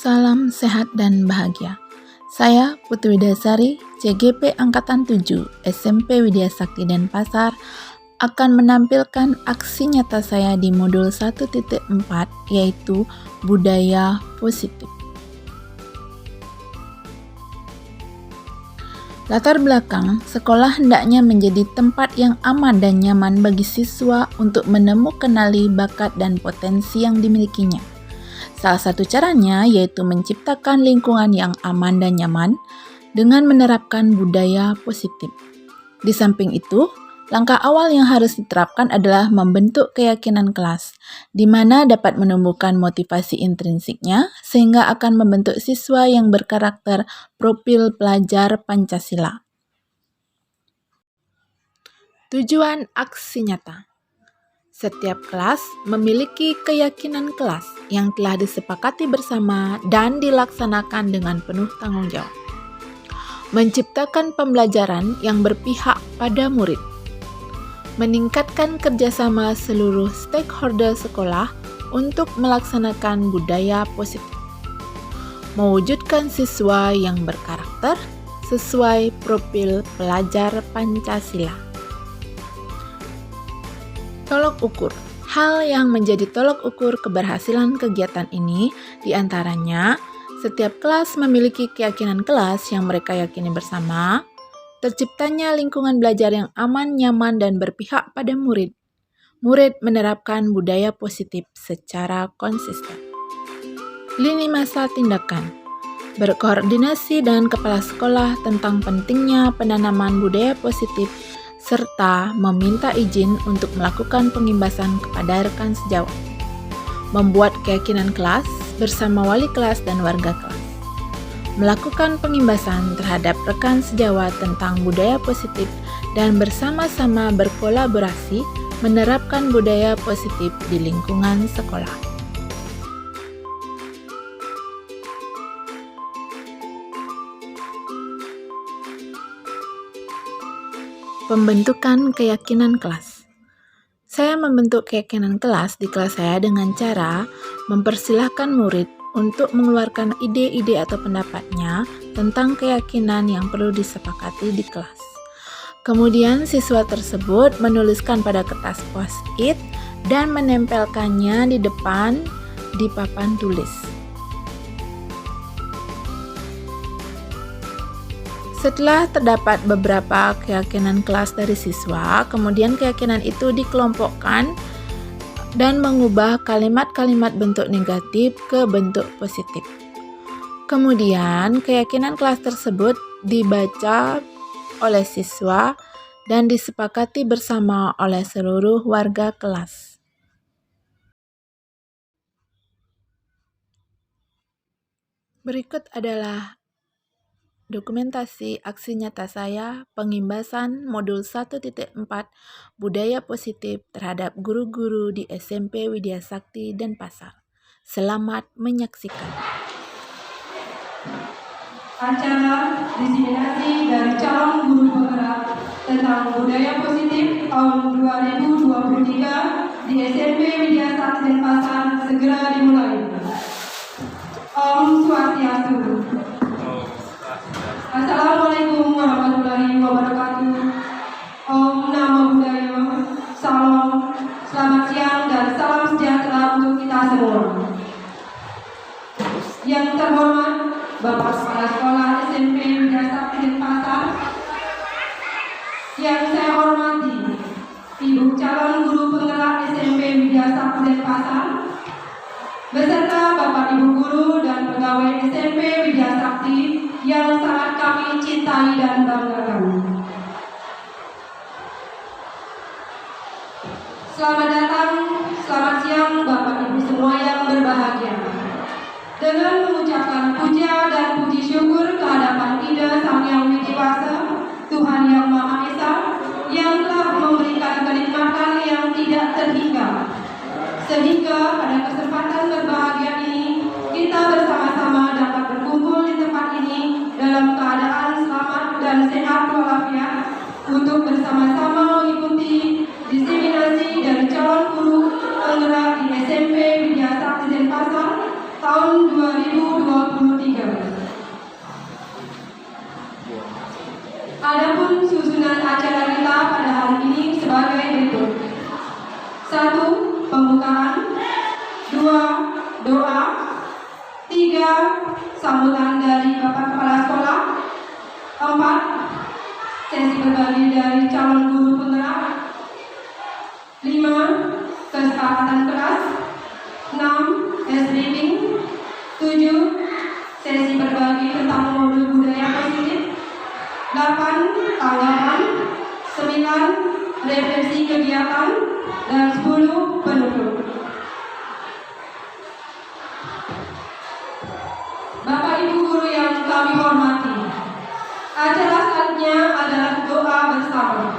Salam sehat dan bahagia. Saya Putri Widyasari, CGP Angkatan 7, SMP Widya Sakti Denpasar, akan menampilkan aksi nyata saya di modul 1.4, yaitu budaya positif. Latar belakang, sekolah hendaknya menjadi tempat yang aman dan nyaman bagi siswa untuk mengenali bakat dan potensi yang dimilikinya. Salah satu caranya yaitu menciptakan lingkungan yang aman dan nyaman dengan menerapkan budaya positif. Di samping itu, langkah awal yang harus diterapkan adalah membentuk keyakinan kelas, di mana dapat menumbuhkan motivasi intrinsiknya sehingga akan membentuk siswa yang berkarakter profil pelajar Pancasila. Tujuan aksi nyata. Setiap kelas memiliki keyakinan kelas yang telah disepakati bersama dan dilaksanakan dengan penuh tanggung jawab. Menciptakan pembelajaran yang berpihak pada murid. Meningkatkan kerjasama seluruh stakeholder sekolah untuk melaksanakan budaya positif. Mewujudkan siswa yang berkarakter sesuai profil pelajar Pancasila. Tolok ukur. Hal yang menjadi tolok ukur keberhasilan kegiatan ini diantaranya setiap kelas memiliki keyakinan kelas yang mereka yakini bersama, terciptanya lingkungan belajar yang aman, nyaman, dan berpihak pada murid. Murid menerapkan budaya positif secara konsisten. Lini masa tindakan. Berkoordinasi dengan kepala sekolah tentang pentingnya penanaman budaya positif serta meminta izin untuk melakukan pengimbasan kepada rekan sejawat. Membuat keyakinan kelas bersama wali kelas dan warga kelas. Melakukan pengimbasan terhadap rekan sejawat tentang budaya positif dan bersama-sama berkolaborasi menerapkan budaya positif di lingkungan sekolah. Pembentukan keyakinan kelas. Saya membentuk keyakinan kelas di kelas saya dengan cara mempersilahkan murid untuk mengeluarkan ide-ide atau pendapatnya tentang keyakinan yang perlu disepakati di kelas. Kemudian siswa tersebut menuliskan pada kertas post-it dan menempelkannya di depan di papan tulis. Setelah terdapat beberapa keyakinan kelas dari siswa, kemudian keyakinan itu dikelompokkan dan mengubah kalimat-kalimat bentuk negatif ke bentuk positif. Kemudian, keyakinan kelas tersebut dibaca oleh siswa dan disepakati bersama oleh seluruh warga kelas. Berikut adalah dokumentasi aksi nyata saya pengimbasan modul 1.4 budaya positif terhadap guru-guru di SMP Widya Sakti Denpasar. Selamat menyaksikan. Acara diseminasi dari calon guru penggerak tentang budaya positif tahun 2023 di SMP Widya Sakti Denpasar segera dimulai. Om Swastiastu. Assalamualaikum warahmatullahi wabarakatuh. Om Namo Buddhaya. Salam, selamat siang dan salam sejahtera untuk kita semua. Yang terhormat Bapak Kepala Sekolah SMP Widya Sakti Denpasar, yang saya hormati Ibu calon guru penggerak SMP Widya Sakti Denpasar, beserta Bapak Ibu guru dan pegawai SMP Widya Sakti yang sangat kami cintai dan banggakan. Selamat datang, selamat siang Bapak Ibu semua yang berbahagia. Dengan mengucapkan puja dan puji syukur kehadapan Ida Sang Yang Widi Wasa, Tuhan Yang Maha Esa, yang telah memberikan kenikmatan yang tidak terhingga, sehingga pada kesempatan berbahagia ini kita bersama-sama dapat berkumpul di tempat ini dalam keadaan selamat dan sehat walafiat untuk bersama-sama mengikuti diseminasi dari calon guru penggerak di SMP Widya Sakti Denpasar tahun 2023 23. Adapun susunan acara kita pada hari ini sebagai berikut. 1. Pembukaan. 2. Doa. 3. Sambutan dari Bapak Kepala Sekolah. 4. Sesi berbagi dari calon guru penggerak. 5. Kesepakatan kelas. 6. Test reading. 7. Sesi berbagi tentang modul budaya positif. 8. Tanggapan. 9. Refleksi kegiatan. Dan 10. Penutup. Bapak Ibu guru yang kami hormati, acara selanjutnya adalah doa bersama.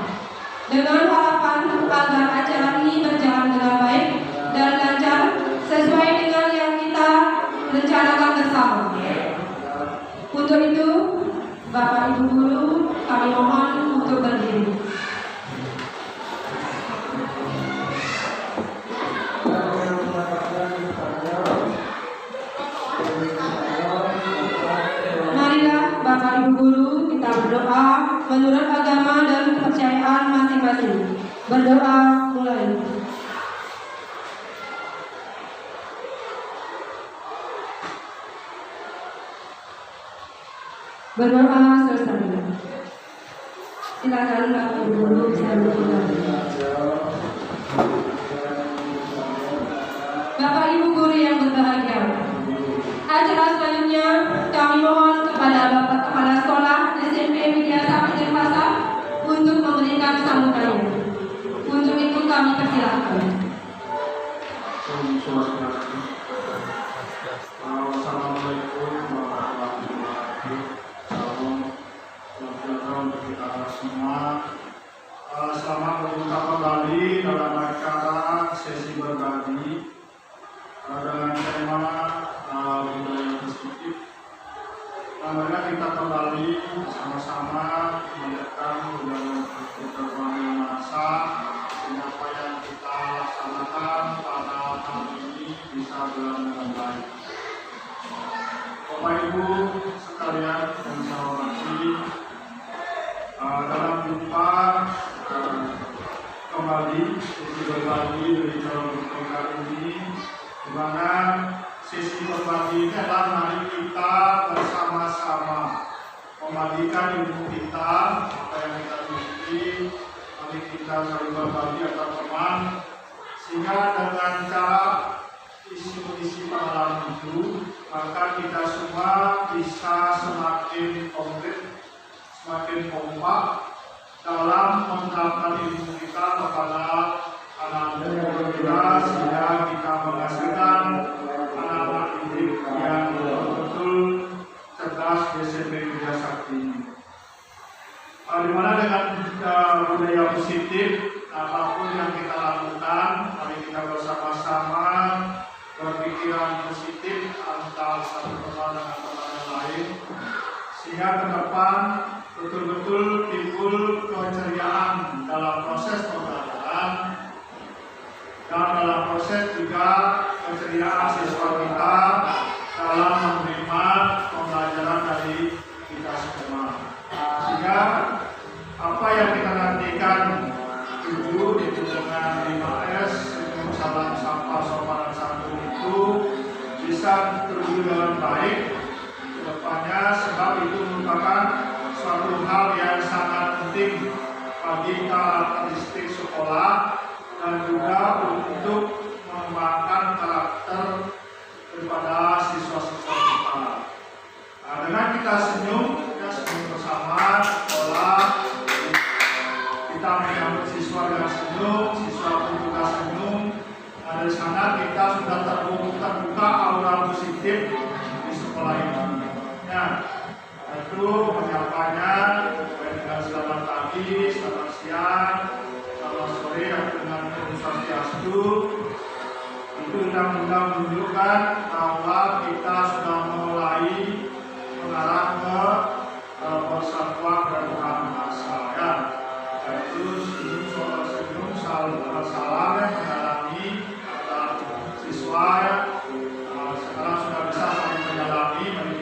Dengan harapan agar acara ini berjalan dengan baik dan lancar sesuai dengan yang kita rencanakan bersama. Untuk itu, Bapak Ibu guru, kami mohon untuk berdiri. Marilah Bapak Ibu guru kita berdoa menurut agama dan kepercayaan masing-masing. Berdoa mulai. Berdoa selesai. Silakan Bapak Ibu guru bisa berdoa. Bapak Ibu guru yang berbahagia, acara selanjutnya kami mohon kepada Bapak Kepala Sekolah SMP Widya Sakti Denpasar untuk memberikan sambutannya. Untuk itu kami persilakan. Assalamualaikum warahmatullahi wabarakatuh. Salam sejahtera untuk kita semua. Selamat berjumpa kembali dalam acara sesi berbagi dengan tema budaya positif. Marilah kita kembali sama-sama menegakkan budaya positif berbagai masa, apa yang kita laksanakan pada tahun ini bisa berjalan dengan baik. Bapak Ibu sekalian yang saya hormati, dalam jumpa kembali sesi berbagi dari calon penggerak ini, di mana sesi berbagi ini adalah mari kita bersama-sama membagikan ilmu kita, apa yang kita miliki, mari kita saling berbagi antar teman, sehingga dengan cara isi pengalaman itu, maka kita semua bisa semakin konkret, semakin kompak dalam menerapkan ilmu kita kepada anak-anak kita, sehingga kita menghasilkan anak-anak didik yang betul-betul cerdas di SMP Widya Sakti. Di mana dengan budaya positif, apapun yang kita lakukan, mari kita bersama-sama berpikiran positif antara satu teman dengan teman yang lain, sehingga ke depan betul-betul timbul keceriaan dalam proses pembelajaran dan dalam proses juga keceriaan siswa kita dalam menerima pembelajaran dari kita semua. Sehingga apa yang kita nantikan 7 itu dengan 5S salam sampah sopan santun itu bisa terwujud dengan baik ke depannya, sebab itu merupakan suatu hal yang sangat penting bagi karakteristik sekolah dan juga untuk mengembangkan karakter daripada siswa-siswa kita. Dengan kita senyum, kita senyum bersama sekolah, kita menyambut siswa dengan senyum, siswa pun juga senyum. Dari sana kita sudah terbuka aura positif di sekolah ini. Ya, itu menyapanya dengan selamat pagi, selamat siang, selamat sore, dengan Swastiastu. Itu sudah menunjukkan bahwa kita sudah mulai mengarah ke persatuan dan berharmoni. Ya, yaitu senyum salam mengalami siswa. Sekarang sudah bisa saling menyalami, mari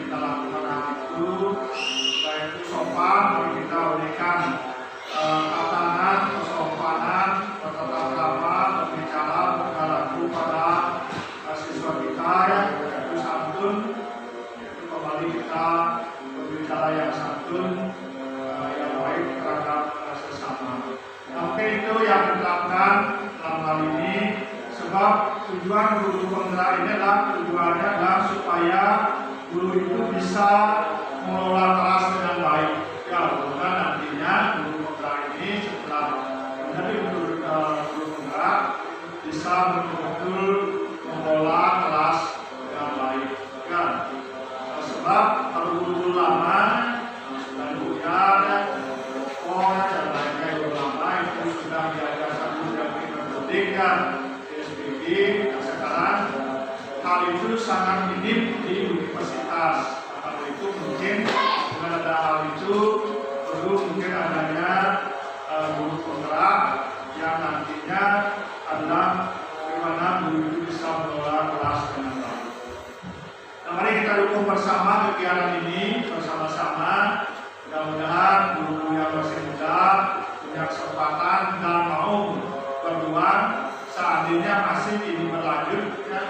supaya guru itu bisa mengelola kelas dengan baik. Ya, mudah nantinya guru penggerak ini setelah menjadi guru penggerak bisa betul-betul mengelola kelas dengan baik. Ya, sebab kalau guru lama sudah buyar dan dan lainnya guru lama itu sudah diajar satu yang pendidikan SPG. Sekarang hal itu sangat minim di universitas. Hal itu mungkin dengan ada hal itu perlu mungkin adanya guru penggerak yang nantinya adalah bagaimana guru itu bisa mengelola kelas dengan baik. Nah, mari kita dukung bersama kegiatan ini bersama-sama. Mudah-mudahan guru yang masih muda punya kesempatan dan mau berjuang seandainya masih ini berlanjut ya,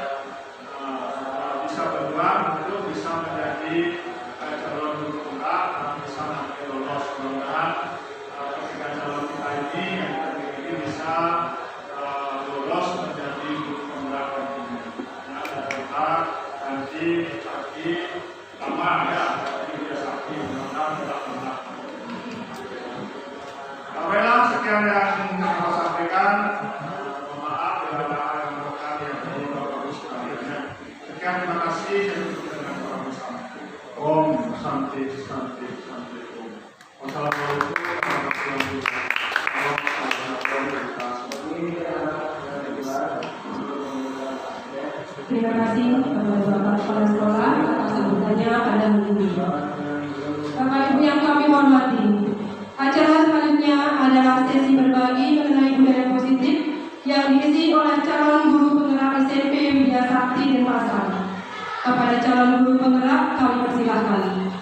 bisa berjuang untuk bisa menjadi calon guru penggerak dan bisa nanti lolos. Mudah-mudahan ketiga calon kita ini yang terpilih bisa lolos menjadi guru penggerak nantinya. Ya, dan kita nanti lagi lama ya, jadi dia sakti mudah-mudahan tidak pernah. Baiklah, sekian yang ingin saya sampaikan. Maaf bila ada yang berkata yang ini bagus sekalian. Sekian, terima kasih dan tutup dengan doa bersama. Om Santi Santi Santi Om. Wassalamualaikum warahmatullahi wabarakatuh. Terima kasih kepada Bapak Kepala Sekolah atas sambutannya pada hari ini. Bapak Ibu yang kami hormati, acara selanjutnya adalah sesi berbagi mengenai budaya positif yang diisi oleh calon guru penggerak SMP Widya Sakti Denpasar. Kepada calon guru penggerak kami persilahkan.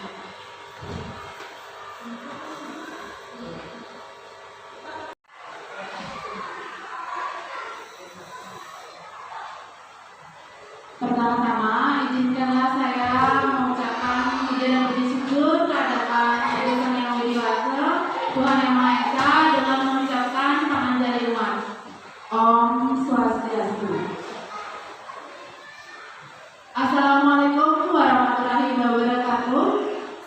Pertama-tama, izinkanlah saya mengucapkan puji dan puji syukur kehadiran Yayasan Yang Widiwasa, Tuhan Yang Maha Esa, dengan mengucapkan panjang umat. Om Swastiastu. Assalamualaikum warahmatullahi wabarakatuh.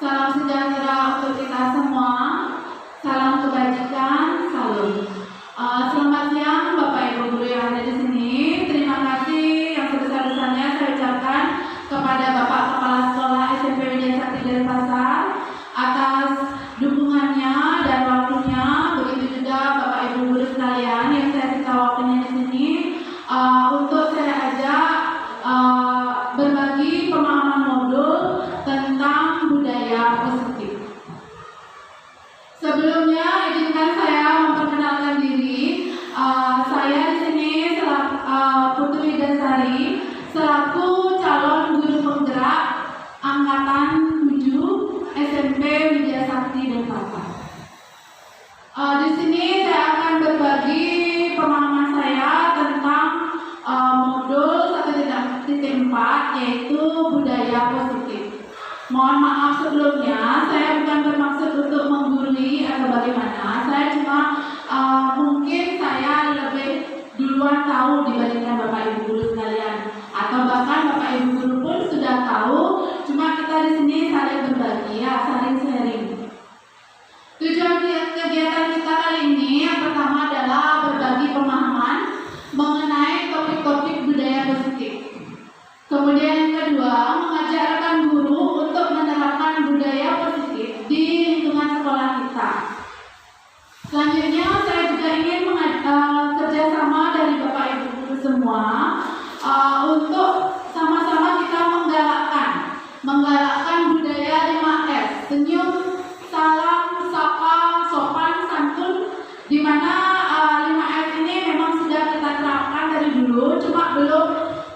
Salam sejahtera untuk kita semua. Salam kebajikan. Salam. Selamat siang Bapak Ibu guru yang ada di sini. Terima kasih yang sebesar-besarnya saya ucapkan kepada Bapak Kepala Sekolah SMP Widya Sakti Denpasar atas dukungannya dan waktunya. Begitu juga Bapak Ibu guru sekalian yang saya sisa waktunya di sini untuk saya ajak berbagi pemahaman modul tentang budaya positif. Sebelumnya izinkan saya memperkenalkan diri. Saya di sini Putri Dasari selaku calon guru penggerak angkatan 7 SMP Widya Sakti Denpasar. Di sini saya akan berbagi pemahaman saya tentang modul 1.4 yaitu budaya positif. Mohon maaf sebelumnya, saya bukan bermaksud untuk menggurui atau bagaimana. Saya cuma mungkin saya lebih duluan tahu dibandingkan Bapak Ibu guru sekalian, atau bahkan Bapak Ibu guru pun sudah tahu. Cuma kita di sini saling berbagi, ya, saling sharing. Tujuan kegiatan kita kali ini yang pertama adalah berbagi pemahaman mengenai topik-topik budaya positif. Kemudian yang kedua, mengajak rekan guru untuk menerapkan budaya positif di lingkungan sekolah kita. Selanjutnya, saya juga ingin kerjasama dari Bapak Ibu guru semua untuk sama-sama kita menggalakkan budaya 5S, senyum, salam, sapa, sopan, santun, di mana 5S ini memang sudah kita terapkan dari dulu, cuma belum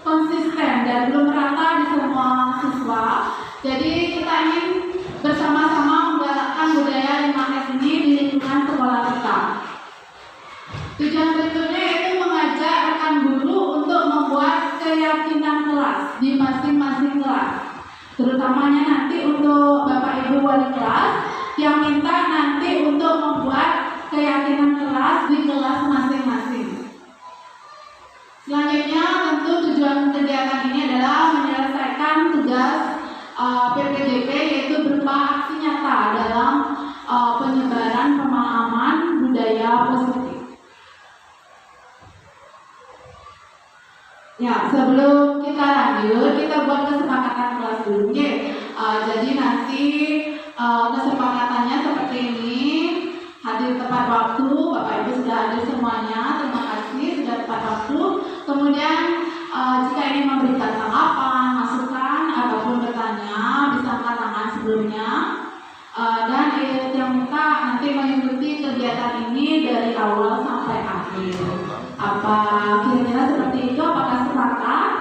konsisten dan belum merata di semua siswa. Jadi kita ingin bersama-sama menggalakkan budaya 5S ini di lingkungan sekolah kita. Tujuan berikutnya yaitu mengajak rekan guru untuk membuat keyakinan kelas di masing-masing kelas. Terutamanya nanti untuk Bapak Ibu wali kelas yang minta nanti untuk membuat keyakinan kelas di kelas masing-masing. Selanjutnya tentu tujuan kegiatan ini adalah menyelesaikan tugas PPDP, yaitu berupa aksi nyata dalam penyebaran pemahaman budaya positif. Ya, sebelum kita lanjut, kita buat kesepakatan kelas dulu. Jadi nanti kesepakatannya seperti ini. Hadir tepat waktu, Bapak Ibu sudah hadir semuanya. Terima kasih sudah tepat waktu. Kemudian jika ingin memberikan tanggapan, masukan ataupun bertanya, bisa angkat tangan sebelumnya. Dan yang minta nanti mengikuti kegiatan ini dari awal sampai akhir. Apa kira-kira seperti itu? Apakah sepakat?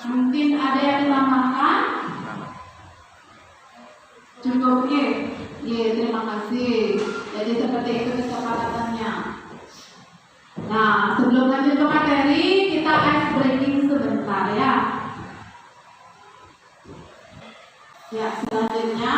Mungkin ada yang ditambahkan? Cukup ya? Iya, terima kasih. Jadi seperti itu kesepakatannya. Nah, sebelum lanjut ke materi, kita ice breaking sebentar ya. Ya, selanjutnya.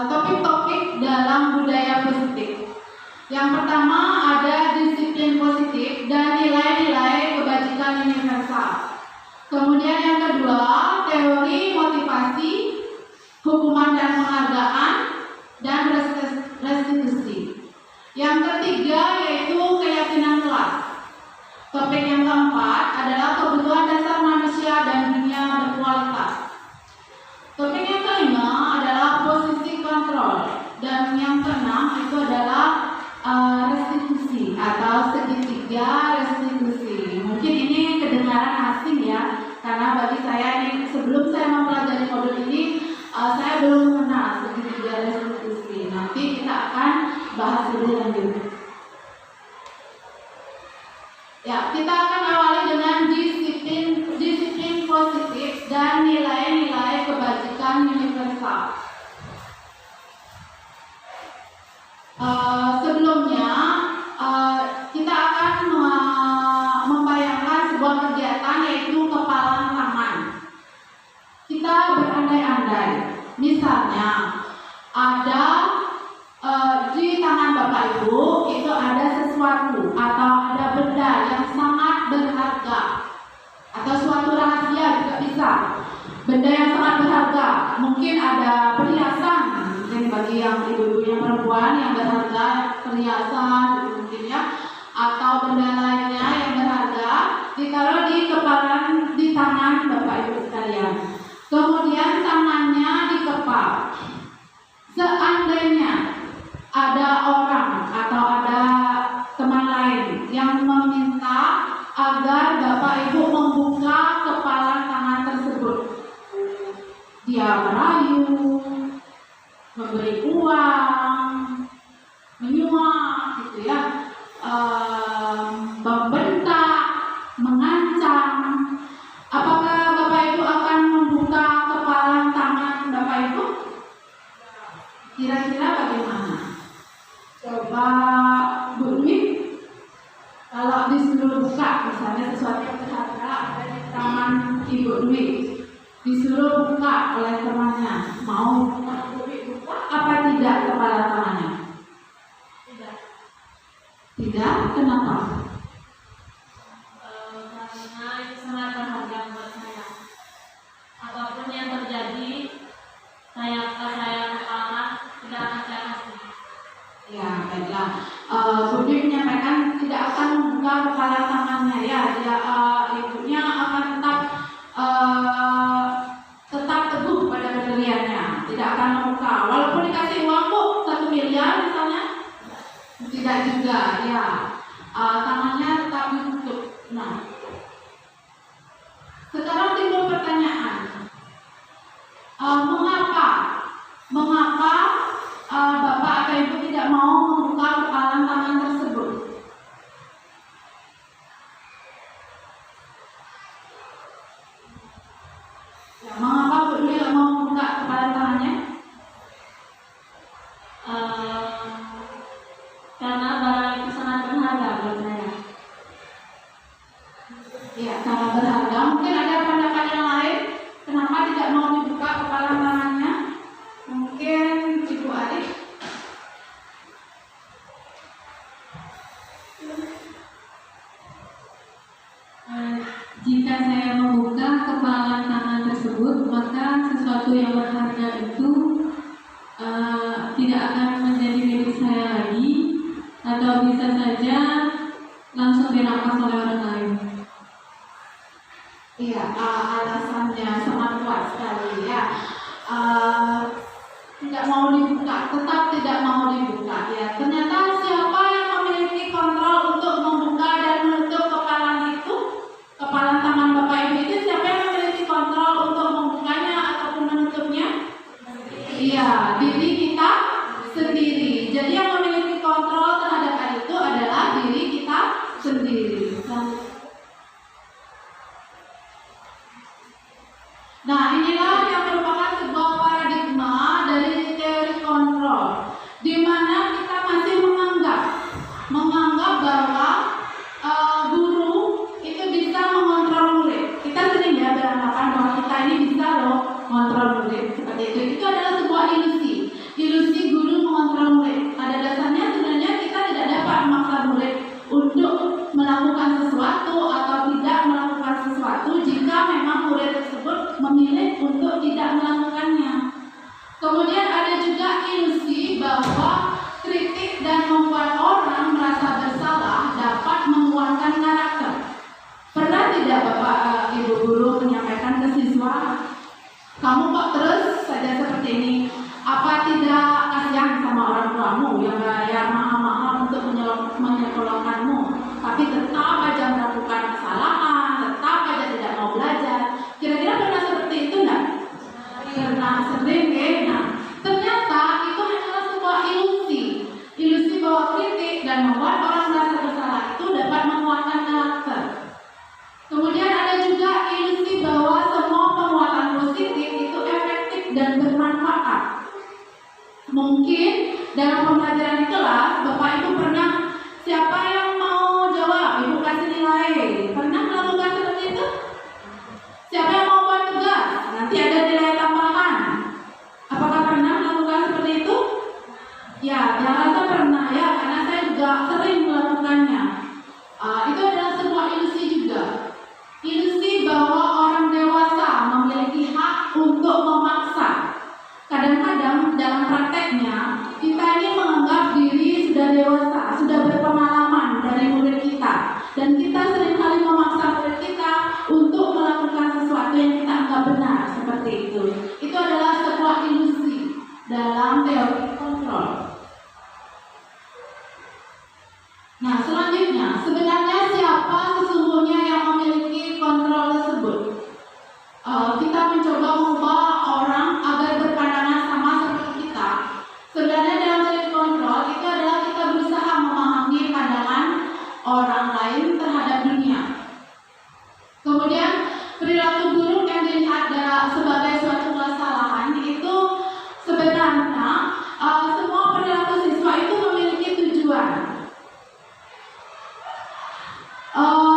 Topik-topik dalam budaya positif. Yang pertama ada disiplin positif dan nilai-nilai kebajikan universal. Kemudian yang kedua, teori motivasi, hukuman dan penghargaan, dan restitusi. Yang ketiga yaitu keyakinan kelas. Topik yang keempat adalah kebutuhan dasar manusia dan dunia berkualitas. Topik yang kelima adalah posisi kontrol, dan yang keenam itu adalah restitusi atau segitiga restitusi. Mungkin ini kedengaran asing ya, karena bagi saya ini sebelum saya mempelajari modul ini saya belum mengenal segitiga restitusi. Nanti kita akan bahas lebih lanjut. Ya, kita akan awali dengan disiplin positif dan nilai-nilai kebajikan universal. Sebelumnya kita akan membayangkan sebuah kegiatan yaitu kepalan tangan. Kita berandai-andai, misalnya ada di tangan Bapak Ibu itu ada sesuatu atau ada benda yang sangat berharga atau suatu rahasia juga bisa. Benda yang sangat berharga, mungkin ada perhiasan, mungkin bagi yang ibu-ibu yang perempuan yang berharga, perhiasan mungkin ya, atau benda lainnya yang berharga ditaruh di tangan Bapak Ibu sekalian. Kemudian tangannya dikepal. Seandainya ada orang atau ada teman lain yang meminta agar Bapak Ibu membuka kepalan tangan tersebut, dia merayu, memberi uang, menyuap, gitu ya, membentak, mengancam. Apakah Bapak Ibu akan membuka kepalan tangan Bapak Ibu? Kira-kira bagaimana? Coba Bu Dwi, kalau disuruh buka, misalnya sesuatu yang berharga ada di tangan Ibu Dwi, disuruh buka oleh temannya, mau Bu Dwi buka apa tidak kepala tangannya? Tidak. Tidak? Kenapa? Karena itu sangat berharga buat saya. Apapun yang terjadi, saya kepala tidak akan saya kasih. Ya, baiklah. Bu Dwi menyampaikan tidak akan membuka kepala tangannya ya. Dia ibunya akan tetap teguh pada pendiriannya, tidak akan membuka. Tidak juga, ya. Tangannya tetap ditutup. Nah, sekarang timbul pertanyaan, mengapa Bapak atau Ibu tidak mau membuka kepalan tangan tersebut? Ya, mengapa Bu tidak mau membuka kepalan tangannya? Karena barang itu sangat berharga buat saya. Ya, sangat berharga. Mungkin ada pendapat yang lain. Kenapa tidak mau dibuka kepalan tangannya? Mungkin Ibu Arif. Jika saya membuka kepalan tangan tersebut, maka sesuatu yang berharga itu tidak akan menjadi milik saya lagi, atau bisa saja langsung dirampas oleh orang lain. Iya, alasannya sangat kuat sekali ya. Tidak mau dibuka, tetap tidak mau dibuka ya. Ternyata siapa yang memiliki kontrol untuk membuka dan menutup kepalan itu? Kepalan tangan Bapak Ibu itu siapa yang memiliki kontrol untuk membukanya ataupun menutupnya? Iya, diri kita sendiri. Jadi yang memiliki kontrol terhadap hal itu adalah diri kita sendiri. Nah, inilah yang merupakan sebuah paradigma dari teori kontrol, di mana kita masih menganggap bahwa guru itu bisa mengontrol murid. Kita sering ya beranggapan bahwa kita ini bisa loh mengontrol murid seperti itu. Itu adalah sebuah ilusi guru mengontrol murid. Pada dasarnya sebenarnya kita tidak dapat memaksa murid untuk melakukan sesuatu atau tidak melakukan sesuatu jika memang murid tersebut memilih untuk tidak melakukannya. Kemudian ada juga ilusi bahwa kritik dan membuat orang merasa bersalah dapat menguatkan karakter. Pernah tidak Bapak Ibu guru menyampaikan ke siswa, kamu kok terus saja seperti ini? Apa tidak kasihan sama orang tuamu yang bayar mahal-mahal untuk menyekolahkanmu, tapi tetap aja melakukan kesalahan, tetap aja tidak mau belajar? Kira-kira pernah seperti itu enggak? Pernah, sering ya. Nah, ternyata itu hanyalah sebuah ilusi bahwa kritik dan membuat orang merasa bersalah itu dapat menguatkan karakter. Kemudian ada juga ilusi bahwa semua penguatan positif itu efektif dan bermanfaat. Mungkin dalam pembelajaran di kelas, Bapak Ibu pernah, siapa yang mau jawab, Ibu kasih nilai. Pernah melakukan seperti itu? Siapa yang mau buat tugas? Nanti ada nilai tambahan. Apakah pernah melakukan seperti itu? Ya, jangan rasa pernah ya, karena saya juga sering melakukannya. Itu adalah sebuah ilusi juga. Ilusi bahwa orang dewasa memiliki hak untuk memaksa. Kadang-kadang dalam prakteknya kita ini menganggap diri sudah dewasa, sudah berpengalaman dari murid kita, dan kita seringkali memaksa murid kita untuk melakukan sesuatu yang kita anggap benar seperti itu. Itu adalah sebuah ilusi dalam teori kontrol. Nah, selanjutnya, sebenarnya siapa sesungguhnya yang memiliki kontrol tersebut? Kita mencoba mengubah orang agar berpandangan sama seperti kita. Sebenarnya dalam teori kontrol itu adalah kita berusaha memahami pandangan orang lain terhadap dunia. Kemudian perilaku buruk yang dilihat sebagai suatu kesalahan itu sebenarnya semua perilaku siswa itu memiliki tujuan.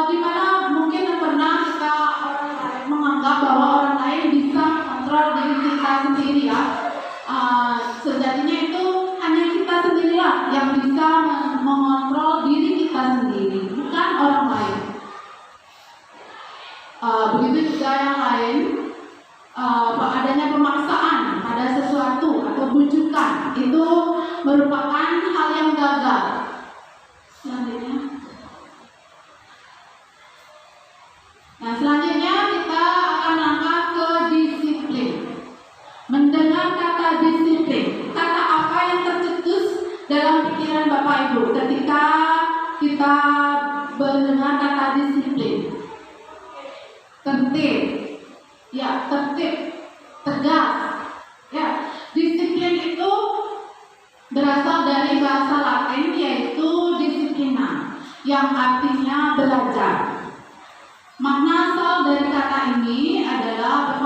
Di mana mungkin pernah kita orang lain menganggap bahwa orang lain bisa mengontrol diri kita sendiri ya. Sejatinya itu hanya kita sendirilah yang bisa mengontrol diri kita sendiri, bukan orang lain. Begitu juga yang lain, adanya pemaksaan pada sesuatu atau bujukan itu merupakan hal yang gagal. Selanjutnya. Nah, selanjutnya kita akan langkah ke disiplin. Mendengar kata disiplin, kata apa yang tercetus dalam pikiran Bapak Ibu ketika kita mendengar kata disiplin? Tertib, ya, tertib, tegas, ya. Disiplin itu berasal dari bahasa Latin yaitu disiplina, yang artinya belajar. Makna asal dari kata ini adalah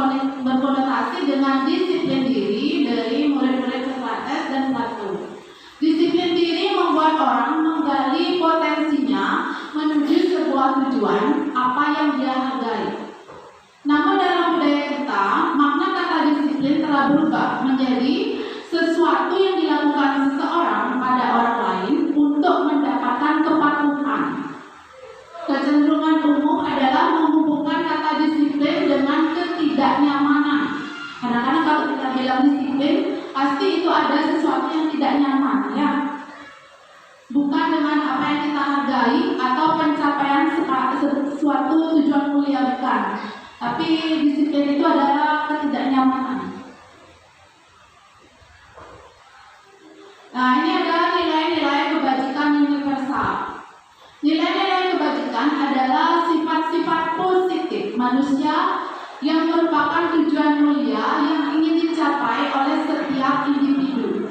berkonotasi dengan disiplin diri dari murid-murid Sokrates dan Plato. Disiplin diri membuat orang menggali potensinya menuju sebuah tujuan apa yang dia hargai. Namun dalam budaya kita, makna kata disiplin telah berubah menjadi sesuatu yang dilakukan seseorang pada orang lain untuk mendapatkan kepatuhan. Kecenderungan umum adalah menghubungkan kata disiplin dengan ketidaknyamanan. Kadang-kadang kalau kita bilang disiplin, pasti itu ada sesuatu yang tidak nyaman, ya. Bukan dengan apa yang kita hargai atau pencapaian sesuatu tujuan mulia, bukan. Tapi disiplin itu adalah ketidaknyamanan. Nah, ini adalah nilai-nilai kebajikan universal. Nilai-nilai kebajikan adalah sifat-sifat positif manusia yang merupakan tujuan mulia yang ingin dicapai oleh setiap individu.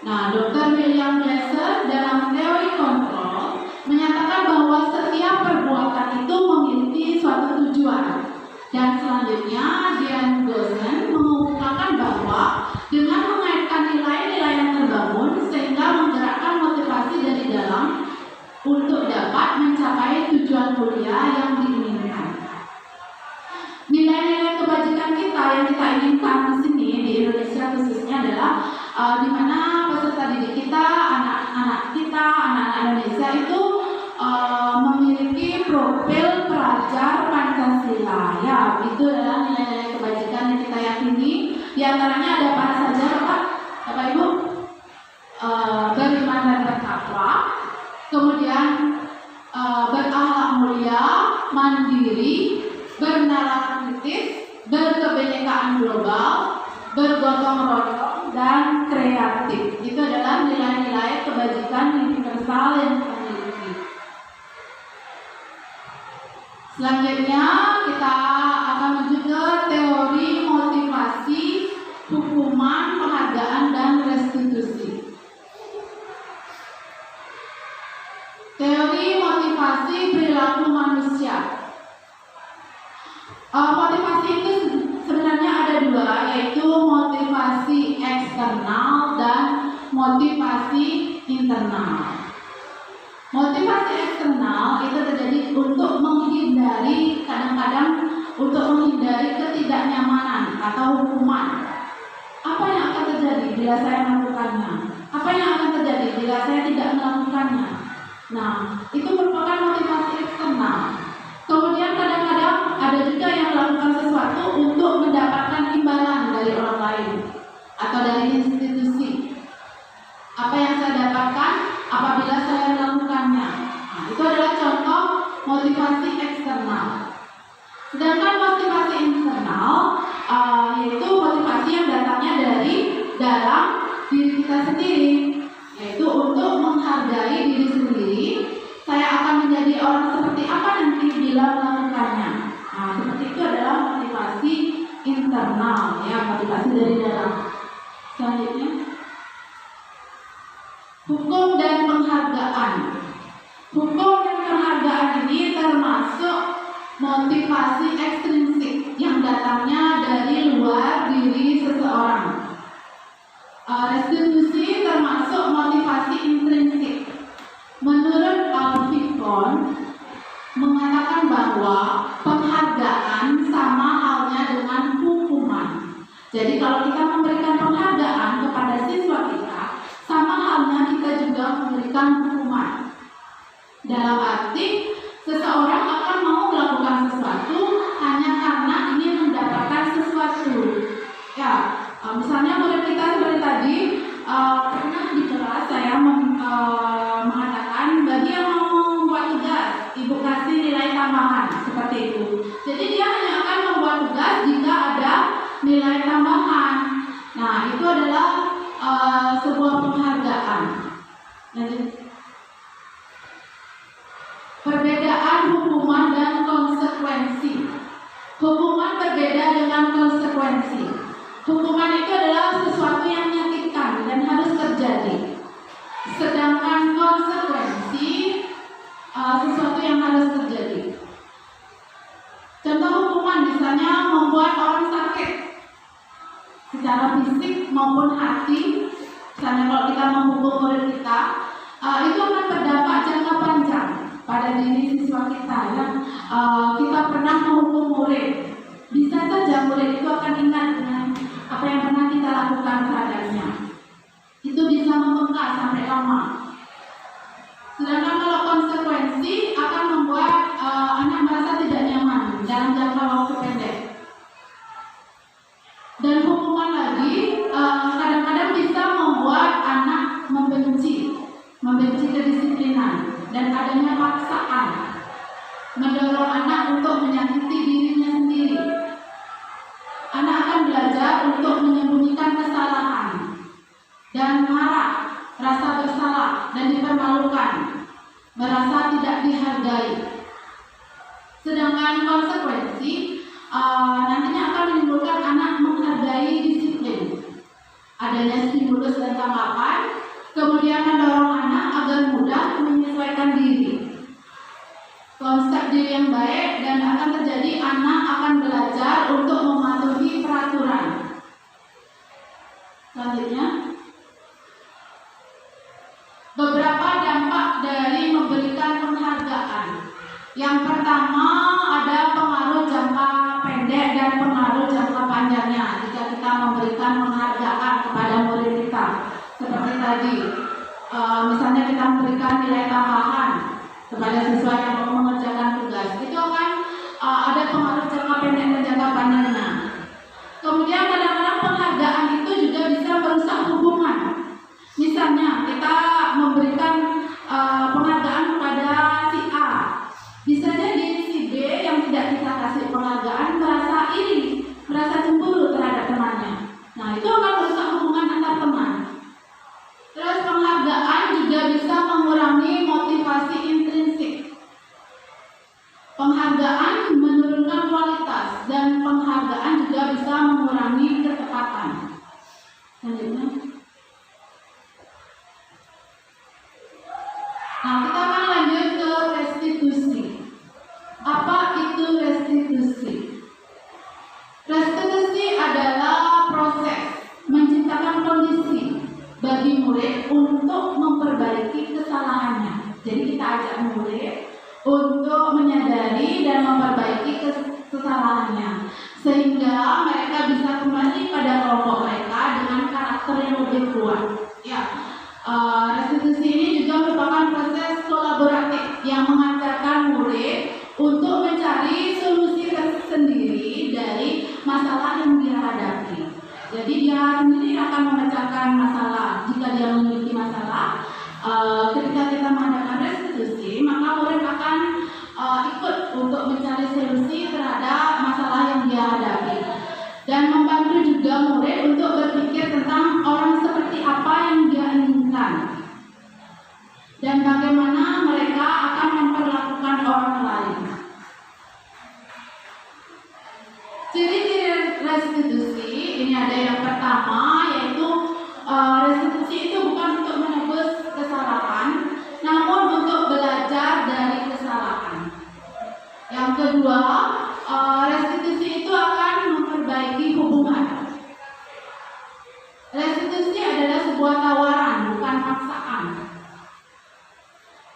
Nah, Dr. William Glasser dalam teori kontrol menyatakan bahwa setiap perbuatan itu memiliki suatu tujuan. Dan selanjutnya, Diane Goshen mengungkapkan bahwa dengan mengaitkan nilai-nilai yang terbangun sehingga menggerakkan motivasi dari dalam untuk dapat mencapai tujuan mulia yang diinginkan. Nilai-nilai kebajikan kita yang kita inginkan di sini di Indonesia khususnya adalah di mana peserta didik kita, anak-anak Indonesia itu memiliki profil pelajar Pancasila. Ya, itu adalah nilai-nilai kebajikan yang kita yakini. Di antaranya ada apa saja, Bapak Ibu? Beriman dan bertakwa, kemudian berakhlak mulia, mandiri, bernalar kritis, berkebinekaan global, bergotong royong, dan kreatif. Itu adalah nilai-nilai kebajikan universal yang kita miliki. Selanjutnya kita akan menuju ke teori motivasi, hukuman, penghargaan, dan restitusi. Teori motivasi perilaku manusia. Motivasi itu sebenarnya ada dua, yaitu motivasi eksternal dan motivasi internal. Motivasi eksternal itu terjadi untuk menghindari, kadang-kadang untuk menghindari ketidaknyamanan atau hukuman. Apa yang akan terjadi bila saya melakukannya? Apa yang akan terjadi bila saya tidak melakukannya? Nah, itu merupakan motivasi eksternal. Kemudian kadang-kadang ada juga yang melakukan sesuatu untuk mendapatkan imbalan dari orang lain atau dari institusi. Apa yang saya dapatkan apabila saya melakukannya? Nah, itu adalah contoh motivasi eksternal. Sedangkan motivasi internal yaitu motivasi yang datangnya dari dalam diri kita sendiri, yaitu untuk menghargai diri sendiri. Saya akan menjadi orang seperti apa nanti bila melakukannya. Nah, seperti itu adalah motivasi internal, ya, motivasi dari dalam. Selanjutnya, hukum dan penghargaan. Hukum dan penghargaan ini termasuk motivasi ekstrinsik yang datangnya dari luar diri seseorang. Restitusi termasuk motivasi intrinsik. Menurut Alfikon mengatakan bahwa penghargaan sama halnya dengan hukuman. Jadi kalau kita memberikan penghargaan kepada siswa kita, sama halnya kita juga memberikan hukuman. Dalam arti seseorang akan mau melakukan sesuatu hanya karena ingin mendapatkan sesuatu. Ya, misalnya murid kita seperti tadi pernah di kelas saya mengatakan bagi yang mau membuat tugas, ibu kasih nilai tambahan seperti itu. Jadi dia hanya akan membuat tugas jika ada nilai tambahan. Nah, itu adalah sebuah penghargaan. Lanjut. Perbedaan hukuman dan konsekuensi. Hukuman berbeda dengan konsekuensi. Hukuman itu adalah sesuatu yang menyakitkan dan harus terjadi. Sedangkan konsekuensi sesuatu yang harus terjadi. Contoh hukuman misalnya membuat orang sakit secara fisik maupun hati. Misalnya kalau kita menghukum murid kita, itu akan berdampak jangka panjang pada diri siswa kita yang kita pernah menghukum murid. Bisa saja murid itu akan ingat dengan apa yang pernah kita lakukan terhadapnya. Itu bisa membekas sampai lama. Sedangkan kalau konsekuensi akan membuat anak merasa tidak nyaman dalam jangka waktu pendek. Dan hukuman lagi kadang-kadang bisa membuat anak membenci kedisiplinan dan adanya paksaan, mendorong anak untuk menyakiti dirinya sendiri. Anak akan belajar untuk menyembunyikan kesalahan dan marah, rasa bersalah dan dipermalukan, merasa tidak dihargai. Sedangkan konsekuensi nantinya akan menimbulkan anak menghargai disiplin, adanya stimulus dan tanggapan, kemudian mendorong anak agar mudah menyesuaikan diri, konsep diri yang baik, dan akan terjadi anak akan belajar untuk mematuhi peraturan. Selanjutnya, beberapa dampak dari memberikan penghargaan. Yang pertama ada pengaruh jangka pendek dan pengaruh jangka panjangnya jika kita memberikan penghargaan kepada murid kita. Seperti tadi, misalnya kita memberikan nilai tambahan kepada siswa yang mau mengerjakan tugas, itu akan ada pengaruh jangka pendek dan jangka panjangnya. Kemudian kadang-kadang penghargaan itu juga bisa merusak hubungan. Misalnya kita memberikan penghargaan kepada si A, bisa jadi si B yang tidak kita kasih penghargaan merasa iri, merasa cemburu terhadap temannya. Nah, itu akan merusak hubungan antar teman. Terus penghargaan juga bisa mengurangi motivasi intrinsik. Penghargaan menurunkan kualitas dan penghargaan juga bisa mengurangi ketepatan. Selanjutnya. Nah, kita akan lanjut ke restitusi. Apa itu restitusi? Restitusi adalah proses menciptakan kondisi bagi murid untuk memperbaiki kesalahannya. Jadi kita ajak murid untuk menyadari dan memperbaiki kesalahannya, sehingga mereka bisa kembali pada kelompok mereka dengan karakter yang lebih kuat. Ya. Restitusi ini juga merupakan proses kolaboratif yang mengajarkan murid untuk mencari solusi tersendiri dari masalah yang dia hadapi. Jadi dia sendiri akan memecahkan masalah. Jika dia memiliki masalah, ketika kita mengadakan restitusi, maka murid akan ikut untuk mencari solusi terhadap masalah yang dia hadapi. Dan membantu juga murid untuk berpikir tentang orang seperti apa yang dia inginkan dan bagaimana mereka akan memperlakukan orang lain. Ciri-ciri restitusi ini ada yang pertama, yaitu restitusi itu bukan untuk menebus kesalahan, namun untuk belajar dari kesalahan. Yang kedua, restitusi itu akan memperbaiki hubungan. Restitusi adalah sebuah tawaran, bukan paksaan.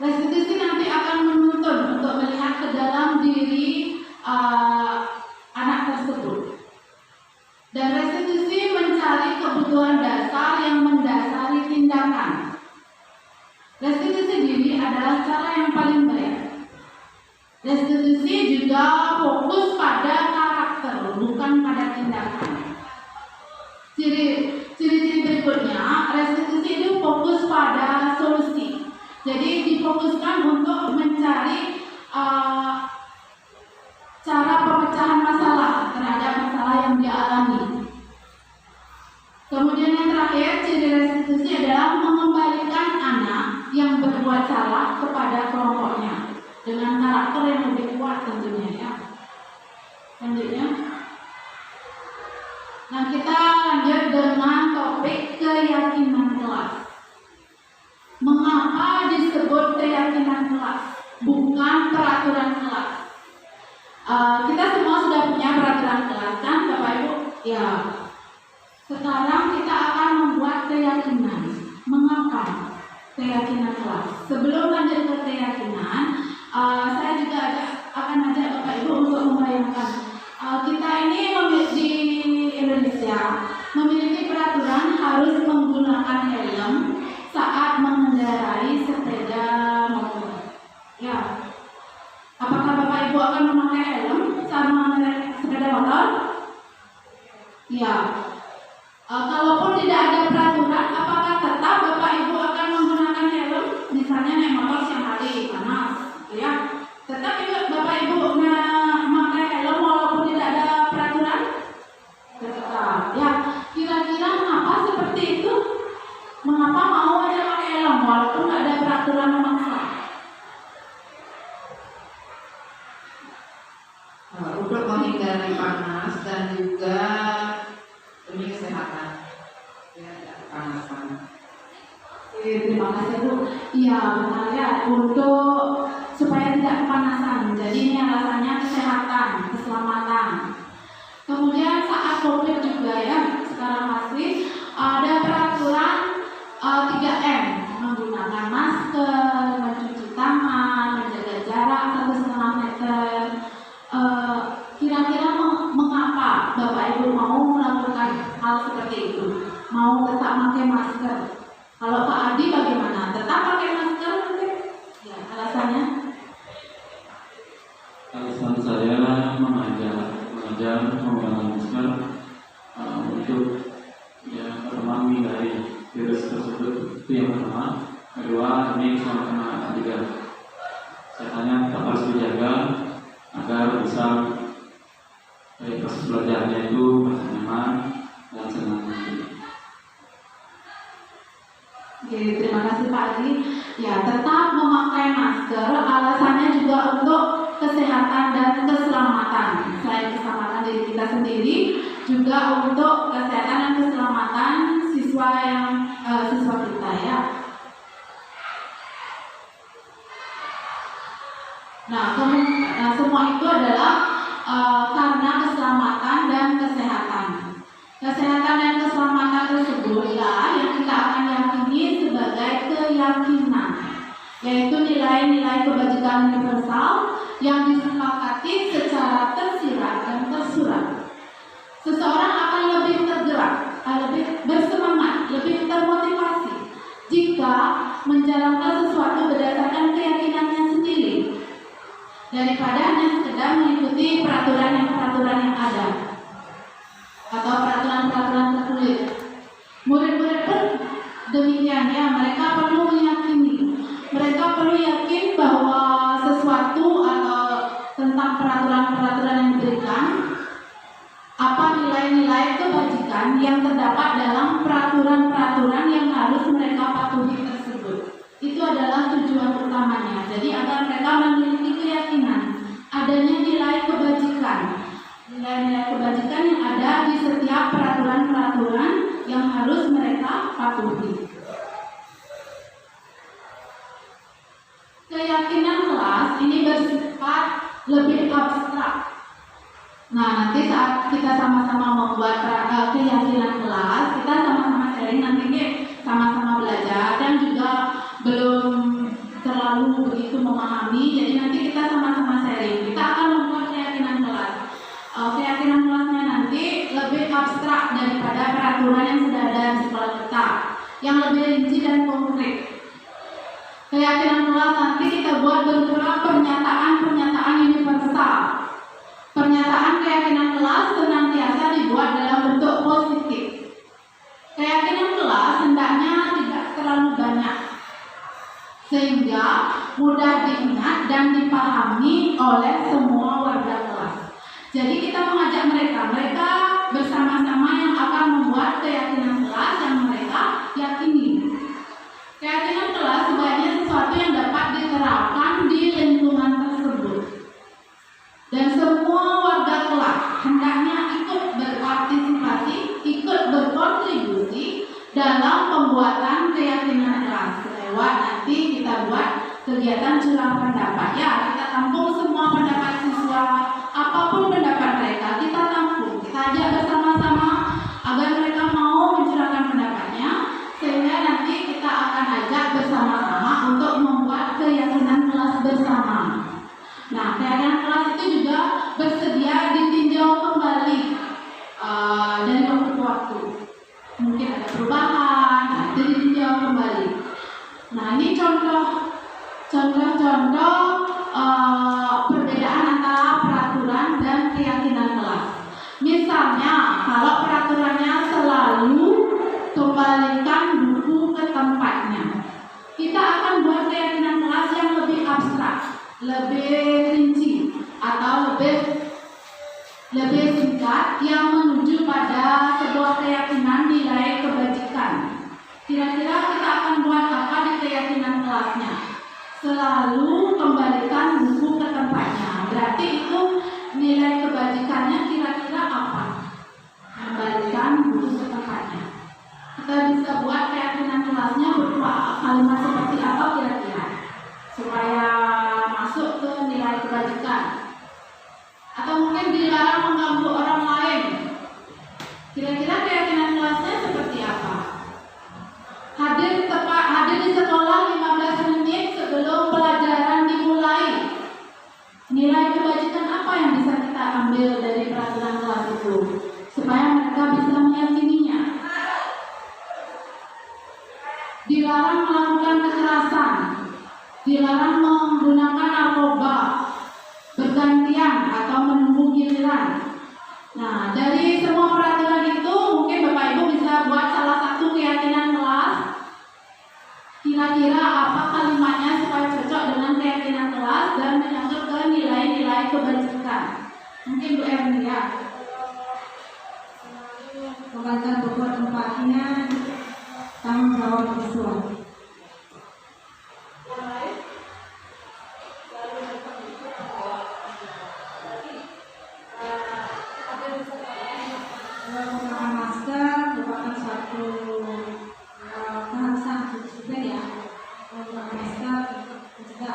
Restitusi nanti akan menuntun untuk melihat ke dalam diri anak tersebut. Dan restitusi mencari kebutuhan dasar yang mendasari tindakan. Restitusi diri adalah cara yang paling baik. Restitusi juga fokus pada karakter, bukan pada tindakan. Ciri-ciri berikutnya, restitusi itu fokus pada solusi. Jadi difokuskan untuk mencari cara pemecahan masalah terhadap masalah yang dia alami. Kemudian yang terakhir, ciri restitusi adalah mengembalikan anak yang berbuat salah kepada kelompoknya dengan karakter yang lebih kuat tentunya ya. Selanjutnya, nah kita lanjut dengan topik keyakinan kelas. Mengapa disebut keyakinan kelas, bukan peraturan kelas? Kita semua sudah punya peraturan kelas kan, Bapak Ibu? Ya. Sekarang kita akan membuat keyakinan. Mengapa keyakinan kelas? Sebelum lanjut ke keyakinan, saya juga akan ajak Bapak Ibu untuk membayangkan. Kita ini di Indonesia memiliki peraturan harus menggunakan helm saat mengendarai sepeda motor. Ya. Apakah Bapak Ibu akan memakai helm saat mengendarai sepeda motor? Ya. Kalaupun tidak ada peraturan, apakah tetap Bapak Ibu akan menggunakan helm? Misalnya naik motor siang hari panas, ya. Tetap juga Bapak Ibu memakai helm walaupun tidak ada peraturan? Tetap. Ya. Kira-kira mengapa seperti itu? Mengapa mau aja pakai helm walaupun tidak ada peraturan memaksa? Untuk menghindari panas dan juga demi kesehatan, ya, kepanasan. Terima kasih Bu. Iya benar ya, untuk supaya tidak kepanasan. Jadi ini alasannya kesehatan, keselamatan. Kemudian saat COVID juga ya, sekarang masih ada peraturan 3M, menggunakan masker, mencuci tangan, menjaga jarak 1,5 meter. Kira-kira mengapa Bapak Ibu mau melakukan hal seperti itu? Mau tetap pakai masker? Kalau Pak Adi bagaimana? Tetap pakai masker? Ya, alasannya? Alasan saya mengajar menggunakan masker untuk ya pertama menghindari virus tersebut, itu yang pertama. Kedua, ini sama juga sehatnya tetap harus dijaga agar bisa proses belajarnya itu nyaman dan senang. Oke, terima kasih Pak Adi. Ya, tetap memakai masker. Alasannya juga untuk kesehatan dan keselamatan. Selain keselamatan diri kita sendiri, juga untuk kesehatan dan keselamatan siswa kita ya. Nah, semua itu adalah karena keselamatan dan kesehatan. Kesehatan dan keselamatan tersebutlah yang kita akan yakini sebagai keyakinan, yaitu nilai-nilai kebajikan universal yang disepakati secara tersirat dan tersurat. Seseorang akan lebih tergerak, lebih bersemangat, lebih termotivasi jika menjalankan sesuatu berdasarkan keyakinannya sendiri, daripada hanya sekedar mengikuti peraturan yang ada atau peraturan tertulis. Murid-murid pun demikian ya, mereka perlu meyakini, mereka perlu yakin bahwa sesuatu atau tentang peraturan yang diberikan, apa nilai-nilai kebajikan yang terdapat dalam peraturan yang harus mereka patuhi tersebut. Itu adalah tujuan utamanya. Jadi agar mereka memiliki keyakinan adanya nilai kebajikan yang ada di setiap peraturan yang harus mereka patuhi. Keyakinan kelas ini bersifat lebih abstrak. Nah, nanti saat kita sama-sama membuat keyakinan kelas, kita sama-sama sharing, nanti sama-sama belajar dan juga belum terlalu begitu memahami, jadi nanti kita sama-sama sharing. Kita akan membuat keyakinan kelas. Keyakinan kelasnya nanti lebih abstrak daripada peraturan yang sudah ada di sekolah kita, yang lebih rinci dan konkret. Keyakinan kelas nanti kita buat berupa pernyataan universal. Pernyataan keyakinan kelas senantiasa dibuat dalam bentuk positif. Keyakinan kelas hendaknya tidak terlalu banyak, sehingga mudah diingat dan dipahami oleh semua warga kelas. Jadi kita mengajak mereka bersama-sama yang akan membuat keyakinan kelas yang mereka dalam pembuatan keyakinan kelas. Lewat nanti kita buat kegiatan curah pendapat. Ya, kita tampung semua pendapat siswa, apapun pendapat mereka, kita tampung. Kita ajak bersama-sama agar mereka mau mencurahkan pendapatnya, sehingga nanti kita akan ajak bersama-sama untuk membuat keyakinan kelas bersama. Nah, keyakinan kelas itu juga bersedia ditinjau kembali dari waktu ke waktu. Mungkin ada perubahan, nah, itu ditinjau kembali. Nah, ini contoh-contoh perbedaan antara peraturan dan keyakinan kelas. Misalnya, kalau peraturannya selalu kembalikan buku ke tempatnya, kita akan buat keyakinan kelas yang lebih abstrak, lebih rinci, atau lebih singkat yang menuju pada sebuah keyakinan nilai kebajikan. Kira-kira kita akan buat apa di keyakinan kelasnya? Selalu kembalikan buku ke tempatnya. Berarti itu nilai kebajikannya kira-kira apa? Kembalikan buku ke tempatnya. Kita bisa buat keyakinan kelasnya berupa kalimat seperti apa kira-kira supaya masuk ke nilai kebajikan. Atau mungkin dilarang mengganggu orang lain. Kira-kira keyakinan kelasnya seperti apa? Hadir di sekolah 15 menit sebelum pelajaran dimulai. Nilai kebajikan apa yang bisa kita ambil dari peraturan kelas itu supaya mereka bisa meyakininya? Dilarang melakukan kekerasan, dilarang menggunakan narkoba bergantian atau menunggu giliran. Nah, dari semua peraturan itu mungkin Bapak Ibu bisa buat salah satu keyakinan kelas. Kira-kira apa kalimatnya supaya cocok dengan keyakinan kelas dan menyangkut ke nilai-nilai kebajikan. Mungkin Bu Erni ya. Kembalikan buku ke tempatnya, tanggung jawab siswa. Menggunakan masker merupakan suatu keharusan juga ya. Menggunakan masker juga.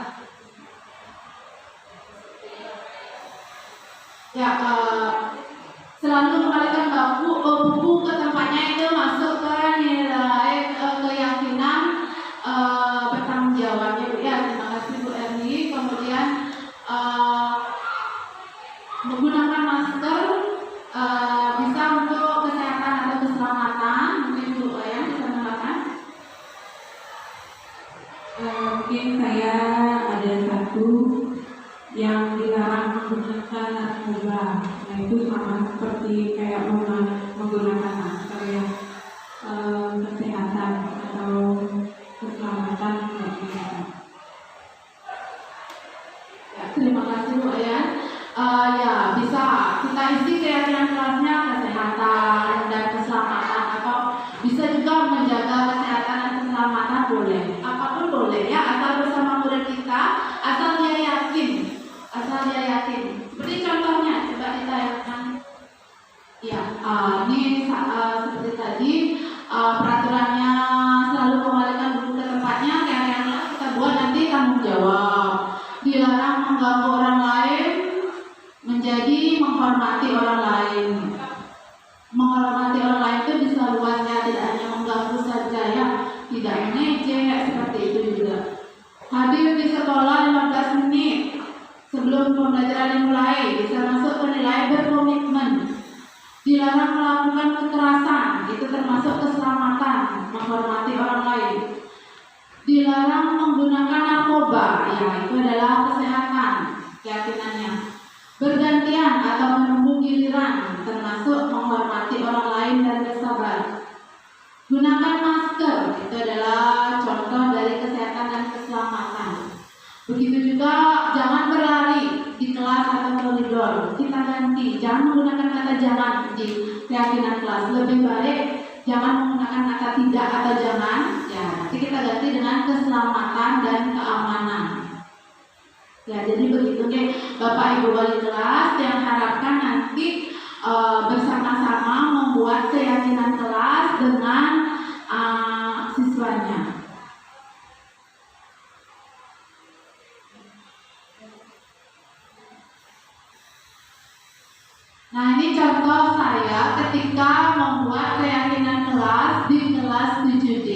Ya, selalu kembalikan buku ke tempatnya itu masuk ke nilai keyakinan bertanggung jawabnya Bu ya. Terima kasih Bu Erni. Kemudian menggunakan masker bisa untuk kesehatan atau keselamatan. Mungkin Bu Ayan bisa menambahkan. Mungkin saya ada satu yang dilarang menggunakan narkoba. Nah, itu sama seperti kayak menggunakan masker ya, kesehatan atau keselamatan bagi kita. Ya, terima kasih Bu Ayan. Ya, bisa kita isi keyakinan kelasnya kesehatan dan keselamatan, atau bisa juga menjaga kesehatan dan keselamatan boleh. Apapun boleh ya, asal bersama murid kita, asal dia yakin. Seperti contohnya, coba ditayangkan. Ya, ini seperti tadi peraturannya selalu kembalikan buku ke tempatnya. Keyakinan kelas kita buat nanti tanggung jawab. Dilarang mengganggu orang lain, menjadi menghormati orang lain. Menghormati orang lain itu bisa luasnya, tidak hanya mengganggu saja ya, tidak mengejek, seperti itu juga. Hadir di sekolah 15 menit sebelum pembelajaran dimulai, bisa masuk ke nilai berkomitmen. Dilarang melakukan kekerasan, itu termasuk keselamatan, menghormati orang lain. Dilarang menggunakan narkoba, ya itu adalah kesehatan, keyakinannya. Bergantian atau menunggu giliran, termasuk menghormati orang lain dan bersabar. Gunakan masker, itu adalah contoh dari kesehatan dan keselamatan. Begitu juga jangan berlari di kelas atau koridor. Kita ganti, jangan menggunakan kata jangan di keyakinan kelas. Lebih baik jangan menggunakan kata tidak atau jangan. Ya, nanti kita ganti dengan keselamatan dan keamanan. Ya, jadi begitu deh Bapak Ibu wali kelas, yang harapkan nanti bersama-sama membuat keyakinan kelas dengan Nah, ini contoh saya ketika membuat keyakinan kelas di kelas 7D.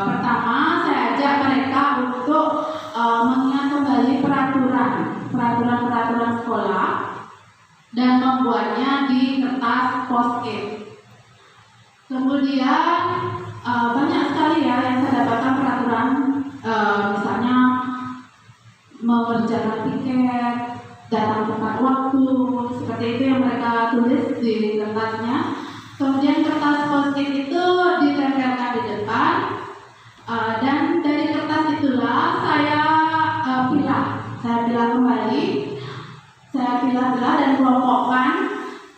Pertama, saya ajak mereka untuk mengingat kembali peraturan sekolah dan membuatnya di kertas post-it. Kemudian banyak sekali ya yang saya dapatkan peraturan, misalnya mengerjakan tiket, datang tepat waktu, seperti itu yang mereka tulis di kertasnya. Kemudian kertas post-it itu ditempelkan di depan, dan dari kertas itulah saya pilah kembali, saya pilah-pilah dan kelompokkan.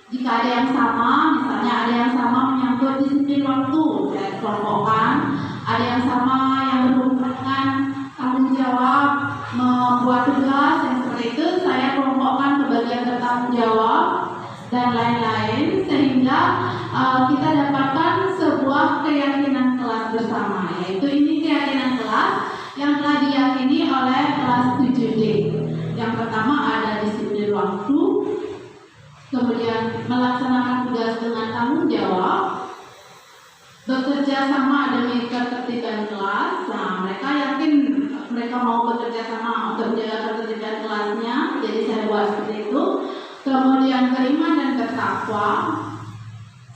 Jika ada yang sama, misalnya ada yang sama menyangkut disiplin waktu, saya kelompokkan. Ada yang sama yang berhubungan dengan tanggung jawab membuat tugas yang seperti itu, saya kelompokkan ke bagian bertanggung jawab dan lain-lain, sehingga kita dapatkan sebuah keyakinan kelas bersama, yaitu ini keyakinan kelas yang telah diyakini oleh kelas 7D. Yang pertama ada disiplin waktu, kemudian melaksanakan tugas dengan tanggung jawab, bekerja sama demi ketertiban kelas. Nah, mereka yakin mereka mau bekerja sama untuk menjaga ketertiban kelasnya, jadi saya buat seperti itu. Kemudian beriman dan bertakwa,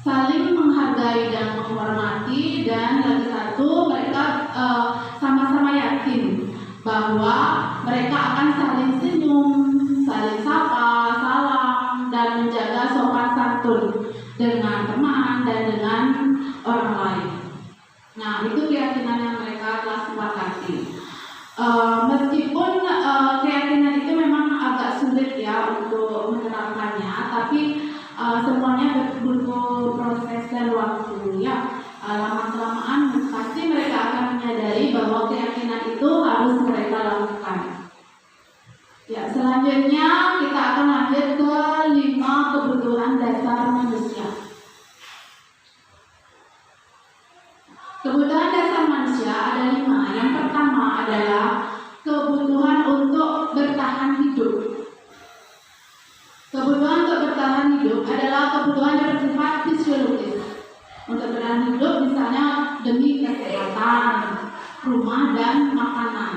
saling menghargai dan menghormati, dan lagi satu, mereka sama-sama yakin bahwa mereka akan saling senyum, saling sapa, salam, dan menjaga sopan santun dengan teman dan dengan orang lain. Nah, itu keyakinan yang mereka telah sepakati. Meskipun keyakinan itu memang agak sulit ya untuk menerapkannya, tapi semuanya butuh proses dan waktu ya. Lama-kelamaan pasti mereka akan menyadari bahwa keyakinan itu harus mereka lakukan. Ya, selanjutnya kita akan lanjut ke 5 kebutuhan dasar manusia. Kebutuhan dasar manusia ada 5. Yang pertama adalah kebutuhan untuk bertahan hidup. Kebutuhan untuk bertahan hidup adalah kebutuhan yang bersifat fisiologis. Untuk bertahan hidup misalnya demi kesehatan, rumah, dan makanan.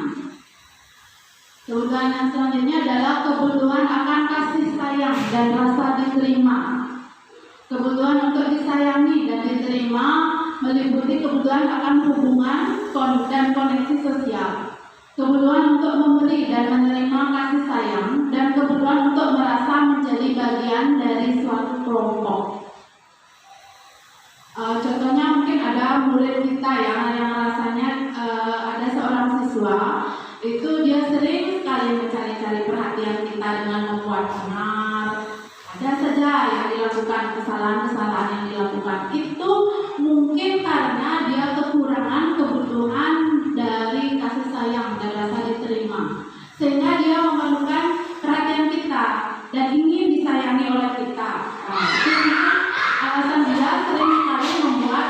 Kebutuhan yang selanjutnya adalah kebutuhan akan kasih sayang dan rasa diterima. Kebutuhan untuk disayangi dan diterima meliputi kebutuhan akan hubungan dan koneksi sosial. Kebutuhan untuk memberi dan menerima kasih sayang, dan kebutuhan untuk merasa menjadi bagian dari suatu kelompok. Contohnya mungkin ada murid kita yang rasanya ada seorang siswa itu dia sering sekali mencari-cari perhatian kita dengan membuat benar. Ada saja yang dilakukan, kesalahan-kesalahan yang dilakukan itu mungkin karena dia kekurangan kebutuhan dari kasih sayang dan rasa diterima, sehingga dia memerlukan perhatian kita dan ingin disayangi oleh kita. Itu alasan dia sering sekali membuat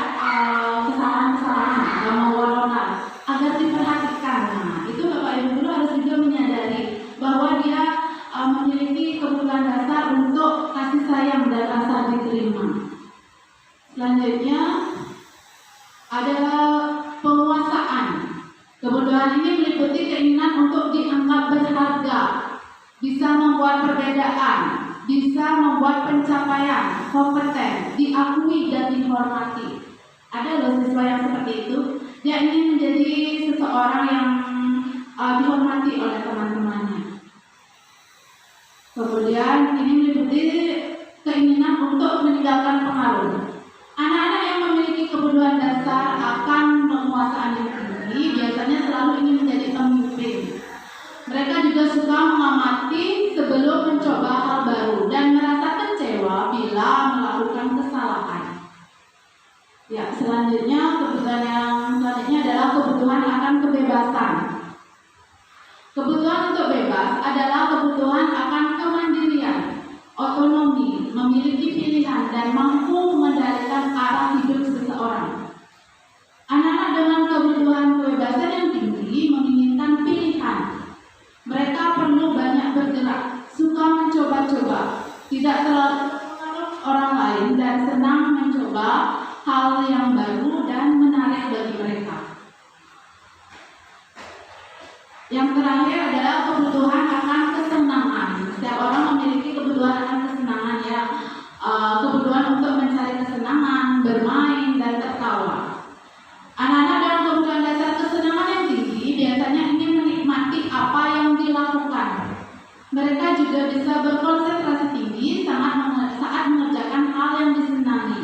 kesalahan-kesalahan atau membuat benar agar diperhatikan. Nah, itu Bapak Ibu guru harus juga menyadari bahwa dia memiliki kebutuhan dasar untuk kasih sayang dan rasa diterima. Selanjutnya adalah penguasaan. Kebutuhan ini meliputi keinginan untuk dianggap berharga, bisa membuat perbedaan, bisa membuat pencapaian, kompeten, diakui dan dihormati. Ada loh siswa yang seperti itu. Dia ingin menjadi seseorang yang dihormati oleh teman-temannya. Kemudian ini meliputi keinginan untuk meninggalkan pengaruh. Anak-anak yang memiliki kebutuhan dasar akan penguasaan yang tinggi biasanya selalu ingin menjadi pemimpin. Mereka juga suka mengamati sebelum mencoba hal baru dan merasa kecewa bila melakukan kesalahan. Ya, selanjutnya kebutuhan yang selanjutnya adalah kebutuhan akan kebebasan. Kebutuhan untuk bebas adalah kebutuhan akan kemandirian, otonomi, memiliki pilihan, dan mampu mengendalikan arah hidup seseorang. Anak-anak dengan kebutuhan kebebasan yang tinggi menginginkan pilihan. Mereka perlu banyak bergerak, suka mencoba-coba, tidak terlalu Yang terakhir adalah kebutuhan akan kesenangan. Setiap orang memiliki kebutuhan akan kesenangan ya. Kebutuhan untuk mencari kesenangan, bermain, dan tertawa. Anak-anak dalam kebutuhan dasar kesenangan yang tinggi biasanya ingin menikmati apa yang dilakukan. Mereka juga bisa berkonsentrasi tinggi saat mengerjakan hal yang disenangi.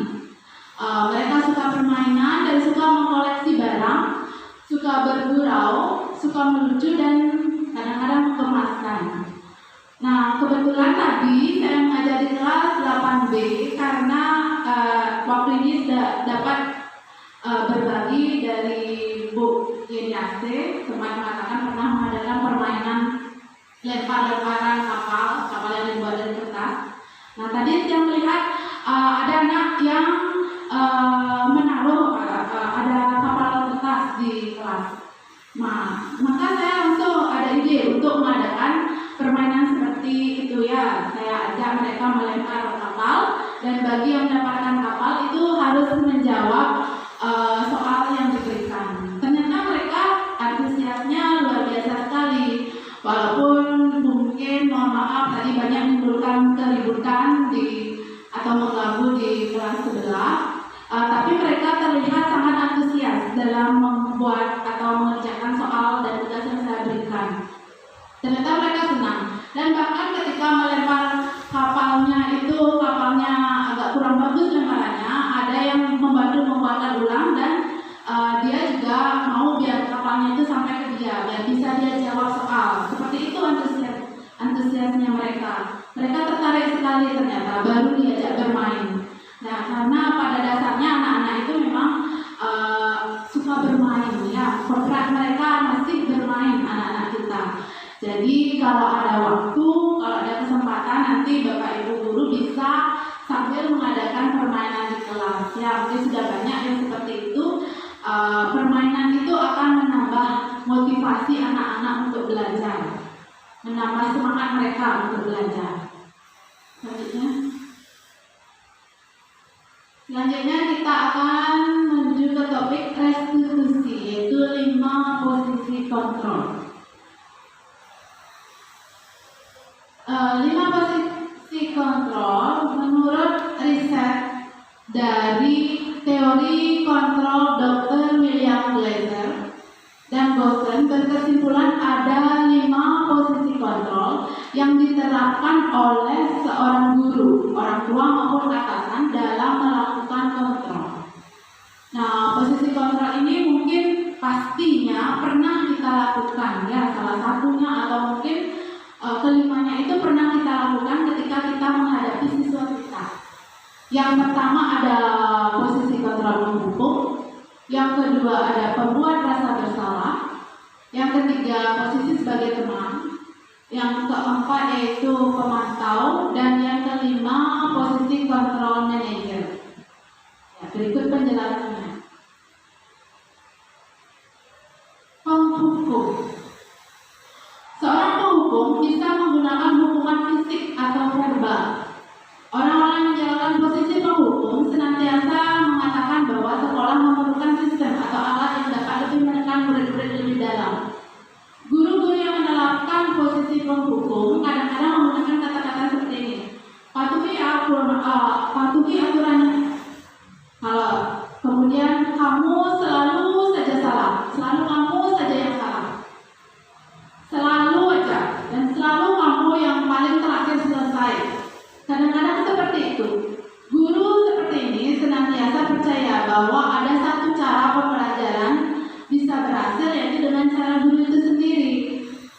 Mereka suka permainan dan suka mengkoleksi barang, suka bergurau, suka melucu, dan kadang-kadang mengemaskan. Nah, kebetulan tadi saya mengajar di kelas 8B karena waktu ini sudah dapat berbagi dari Bu Yeniase, sempat mengatakan pernah mengadakan permainan lempar-lemparan kapal yang dibuat dari kertas. Nah, tadi saya melihat ada anak yang menaruh ada kapal kertas di kelas. Nah, maka saya langsung ada ide untuk mengadakan permainan seperti itu ya. Saya ajak mereka melempar kapal, dan bagi yang mendapatkan kapal itu harus menjawab soal yang diberikan. Ternyata mereka antusiasnya luar biasa sekali. Walaupun mungkin mohon maaf tadi banyak menimbulkan keributan atau mengganggu di kelas sebelah, tapi mereka terlihat sangat antusias dalam membuat atau mengerjakan soal dan tugas yang saya berikan. Ternyata mereka senang, dan bahkan ketika melempar kapalnya agak kurang bagus lemparannya, ada yang membantu membuatkan ulang, dan dia juga mau biar kapalnya itu sampai ke dia dan bisa dia jawab soal. Seperti itu antusiasnya mereka. Mereka tertarik sekali ternyata, baru diajak bermain. Nah, karena pada dasarnya anak-anak itu memang suka bermain ya. Kodrat mereka masih bermain, anak-anak kita. Jadi kalau ada waktu, kalau ada kesempatan, nanti Bapak Ibu guru bisa sambil mengadakan permainan di kelas. Ya, mungkin sudah banyak yang seperti itu. Permainan itu akan menambah motivasi anak-anak untuk belajar, menambah semangat mereka untuk belajar. Selanjutnya kita akan menuju ke topik restitusi, yaitu 5 posisi kontrol. 5 posisi kontrol menurut riset dari teori kontrol Dr. William Glasser dan Gosden berkesimpulan ada 5 posisi kontrol yang diterapkan oleh seorang guru, orang tua maupun atasan dalam melakukan kontrol. Nah, posisi kontrol ini mungkin pastinya pernah kita lakukan ya, salah satunya atau mungkin kelimanya itu pernah kita lakukan ketika kita menghadapi siswa kita. Yang pertama ada posisi kontrol menghukum, yang kedua ada pembuat rasa bersalah, yang ketiga posisi sebagai teman, yang keempat yaitu pemantau, dan yang kelima posisi kontrol manager. Ya, berikut penjelasannya. Penghukum. Seorang penghukum bisa menggunakan hukuman fisik atau verbal. Orang-orang yang menjalankan posisi penghukum senantiasa mengatakan bahwa sekolah memerlukan sistem atau alat yang dapat lebih menekan murid-murid lebih dalam. Guru-guru yang menerapkan posisi penghukum kadang-kadang menggunakan kata-kata seperti ini: patuhi aturannya. Kemudian kamu selalu saja salah, selalu kamu saja yang salah, selalu aja, dan selalu kamu yang paling terakhir selesai. Kadang-kadang seperti itu. Guru seperti ini senantiasa percaya bahwa ada satu cara pembelajaran bisa berhasil, yaitu dengan cara guru itu sendiri.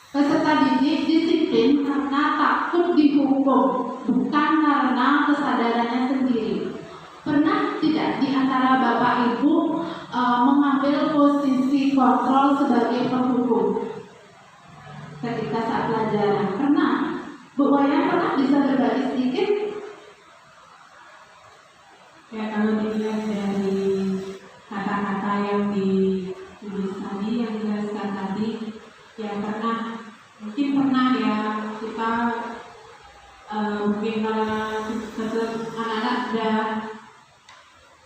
Peserta didik disiplin karena takut dihukum, bukan karena kesadarannya sendiri. Pernah tidak di antara Bapak Ibu mengambil posisi kontrol sebagai penghukum ketika saat pelajaran? Pernah? Bu Wayan pernah, bisa berbagi sedikit? Ya, kalau dilihat dari kata-kata yang ditulis tadi, yang dijelaskan tadi, ya mungkin pernah ya kita mungkin kalau anak-anak sudah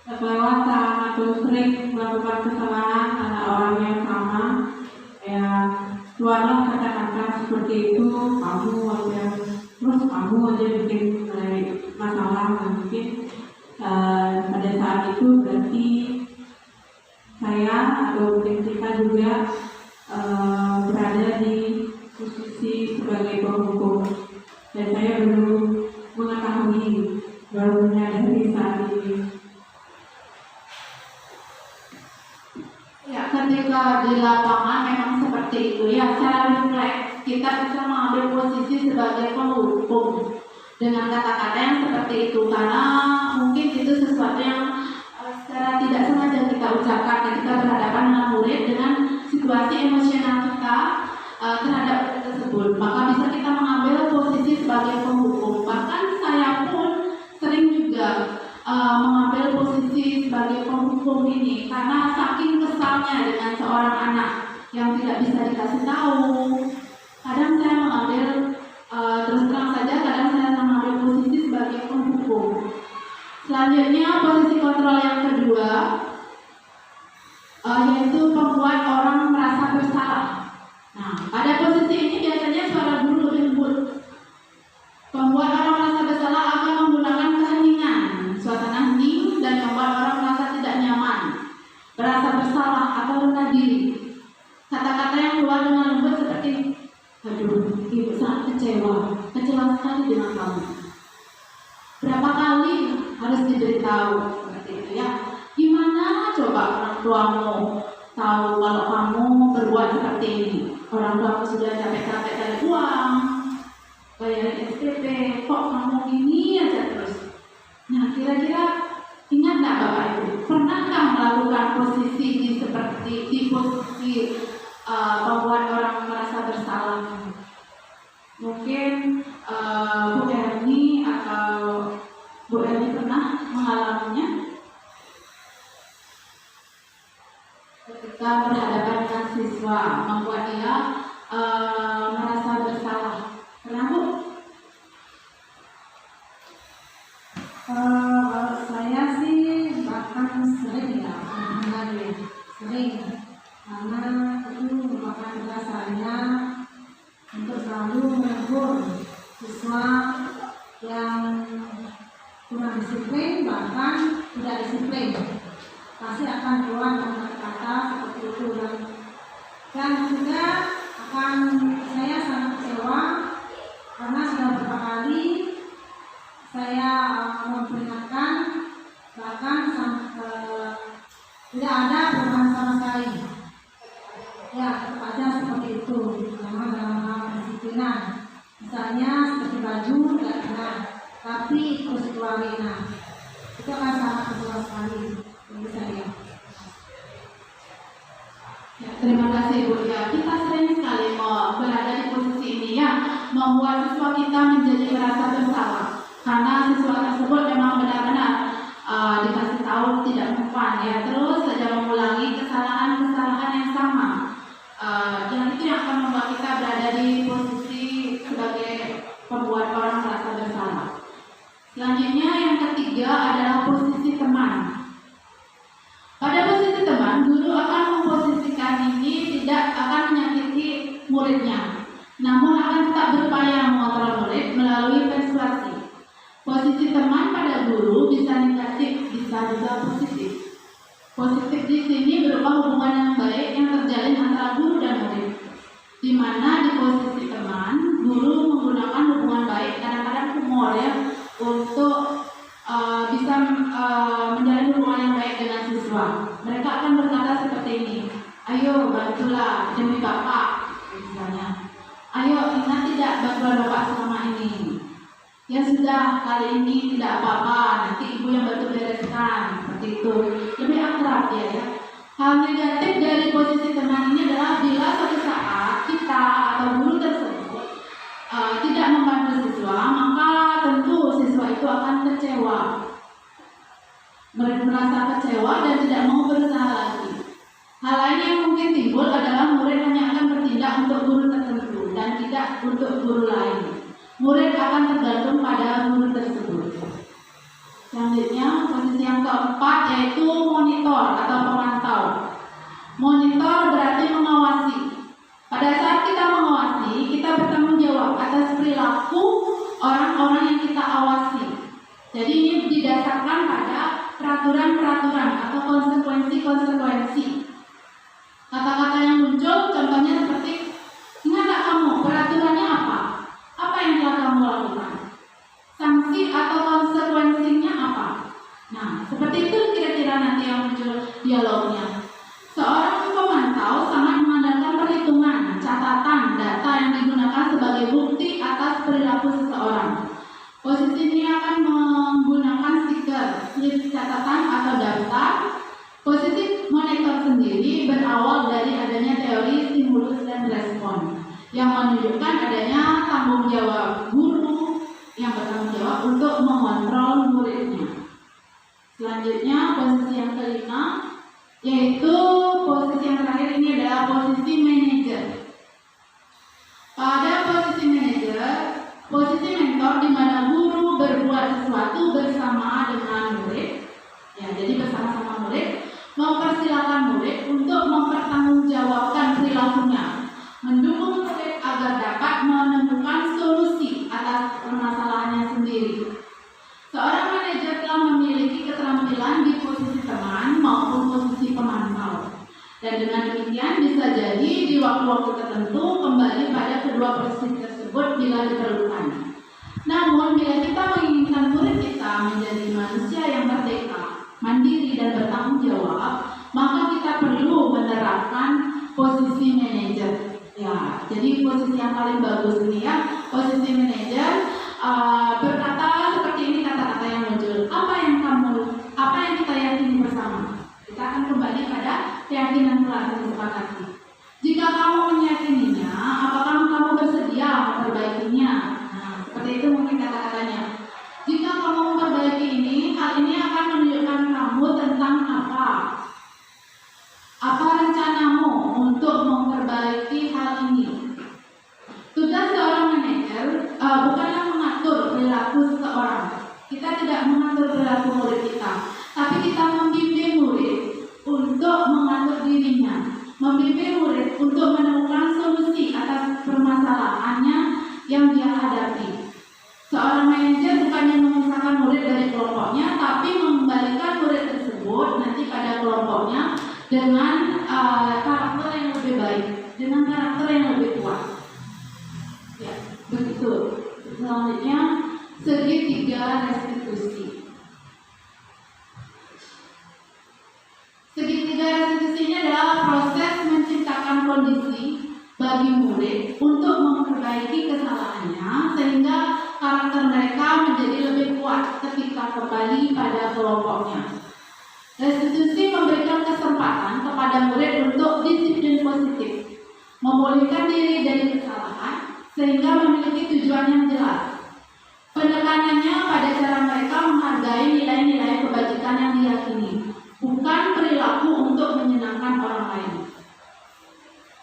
kelewatan atau sering melakukan kesalahan karena orang yang sama, ya keluarlah seperti itu kamu aja terus kamu aja bikin masalah. Mungkin pada saat itu berarti saya atau mungkin kita juga berada di posisi sebagai penghukum, dan saya belum mengetahui, baru menyadari saat ini. Ya, ketika di lapangan memang seperti itu ya, secara refleks kita bisa mengambil posisi sebagai penghukum dengan kata-kata yang seperti itu, karena mungkin itu sesuatu yang secara tidak sengaja kita ucapkan ketika berhadapan dengan murid dengan situasi emosional kita terhadap murid tersebut, maka bisa kita mengambil posisi sebagai penghukum. Bahkan saya pun sering juga mengambil posisi sebagai penghukum ini karena saking kesalnya dengan seorang anak yang tidak bisa dikasih tahu. Kadang saya mengambil terus terang saja, kadang saya mengambil posisi sebagai penghukum. Selanjutnya posisi kontrol yang kedua yaitu membuat orang merasa bersalah. Nah, pada posisi ini biasanya suara guru lebih lembut. Membuat orang merasa bersalah akan menggunakan keheningan, suasana hening, dan membuat orang merasa tidak nyaman, merasa bersalah atau rendah diri. Kata-kata yang keluar dengan lembut seperti, aduh, ibu sangat kecewa sekali dengan kamu. Berapa kali harus diberitahu seperti itu ya? Gimana coba orang tuamu tahu kalau kamu berbuat seperti ini? Orang tuamu sudah capek-capek cari uang, bayarin SPP, kok kamu gini aja terus? Nah, kira-kira ingat nggak Bapak Ibu? Pernahkah melakukan posisi di posisi membuat orang merasa bersalah? Mungkin Bu Erni atau Bu Erni pernah mengalaminya ketika berhadapan dengan siswa, membuat dia merasa bersalah. Pernah Bu? Kalau saya sih bahkan sering ya, sering, karena itu merupakan tugas saya untuk selalu menegur siswa yang kurang disiplin, bahkan tidak disiplin. Pasti akan keluar kata-kata seperti itu, dan juga akan saya sangat kecewa karena sudah beberapa kali saya memperingatkan, bahkan tidak ada perubahan sama sekali. Ya, tetap aja seperti itu, memang dalam hal kedisiplinan. Misalnya seperti baju tidak kena, tapi terus dikeluarin. Nah, itu akan sangat kecewa sekali bagi saya. Ya, terima kasih Bu. Ya, kita sering sekali mau berada di posisi ini ya, membuat siswa kita menjadi merasa bersalah karena siswa tersebut memang benar-benar dikasih tahu tidak mempan ya, terus saja mengulangi kesalahan-kesalahan yang sama. Yang itu yang akan membuat kita berada di posisi sebagai pembuat orang merasa bersalah. Selanjutnya yang ketiga adalah posisi teman. Pada posisi teman, guru akan memposisikan ini tidak akan menyakiti muridnya, namun akan tetap berupaya mengontrol murid melalui persuasi. Posisi teman pada guru bisa negatif, bisa juga positif. Positif di sini berupa hubungan yang baik yang terjalin antara guru dan murid, di mana di posisi teman, guru menggunakan hubungan baik, kadang-kadang humor ya, untuk bisa menjalin hubungan yang baik dengan siswa. Mereka akan berkata seperti ini, ayo bantulah demi Bapak, misalnya. Ayo ingat tidak bantuan Bapak selama ini. Ya sudah, kali ini tidak apa-apa, nanti ibu yang bantu bereskan, seperti itu. Lebih akrab ya. Hal negatif dari posisi teman ini adalah bila suatu saat kita atau guru tersebut tidak membantu siswa, maka tentu siswa itu akan kecewa. Mereka merasa kecewa dan tidak mau berusaha lagi. Hal lain yang mungkin timbul adalah murid hanya akan bertindak untuk guru tertentu dan tidak untuk guru lain. Murid akan tergantung pada guru tersebut. Selanjutnya, posisi yang keempat yaitu monitor atau pemantau. Monitor berarti mengawasi. Pada saat kita mengawasi, kita bertanggung atas perilaku orang-orang yang kita awasi. Jadi ini didasarkan pada peraturan-peraturan atau konsekuensi-konsekuensi. Kata-kata yang muncul contohnya seperti, ingat tak kamu peraturannya apa? Apa yang telah kamu lakukan? Sanksi atau konsekuensinya apa? Nah, seperti itu kira-kira nanti yang muncul dialognya. Seorang pemantau sangat mengandalkan perhitungan, catatan, data yang digunakan sebagai bukti atas perilaku seseorang. Posisi ini akan menggunakan stiker, slip catatan atau daftar. Posisi monitor sendiri berawal dari adanya teori stimulus dan respon yang menunjukkan adanya tanggung jawab guru yang bertanggung jawab untuk mengontrol muridnya. Selanjutnya posisi yang kelima, yaitu posisi yang terakhir ini adalah posisi manajer. Pada posisi manajer, posisi mentor di mana guru berbuat sesuatu bersama dengan murid, ya jadi bersama-sama murid, mempersilakan murid untuk mempertanggungjawabkan perilakunya, mendukung murid agar dapat menemukan solusi atas permasalahannya sendiri. Seorang manajer telah memiliki keterampilan di posisi teman maupun posisi pemantau. Dan dengan demikian bisa jadi di waktu-waktu tertentu kembali pada kedua posisi tersebut bila diperlukan. Namun bila kita menginginkan murid kita menjadi manusia yang merdeka, mandiri dan bertanggung jawab, maka kita perlu menerapkan posisi manajer. Ya, jadi posisi yang paling bagus ini ya, posisi manajer berkata seperti ini kata-kata yang muncul. Apa yang kita yakini bersama? Kita akan kembali pada keyakinan telah disepakati. Jika kamu meyakininya, apakah kamu bersedia memperbaikinya? Nah, seperti itu mungkin kata-katanya. Jika kamu memperbaiki ini, hal ini akan menunjukkan kamu tentang apa? Apa rencanamu untuk memperbaiki hal ini? Tugas seorang manajer bukanlah mengatur perilaku seseorang. Kita tidak mengatur perilaku murid kita, tapi kita membimbing murid untuk mengatur dirinya, membimbing murid untuk menemukan solusi atas permasalahannya yang dia hadapi. Seorang manajer bukannya memisahkan murid dari kelompoknya, tapi mengembalikan murid tersebut nanti pada kelompoknya dengan karakter yang lebih baik, dengan karakter yang lebih kuat. Ya, begitu. Selanjutnya, segitiga restitusi. Segitiga restitusi ini adalah proses menciptakan kondisi bagi murid untuk memperbaiki kesalahannya sehingga karakter mereka menjadi lebih kuat ketika kembali pada kelompoknya. Restitusi memberikan kesempatan kepada murid untuk disiplin positif, memulihkan diri dari kesalahan sehingga memiliki tujuan yang jelas. Penekanannya pada cara mereka menghargai nilai-nilai kebajikan yang diyakini, bukan perilaku untuk menyenangkan orang lain.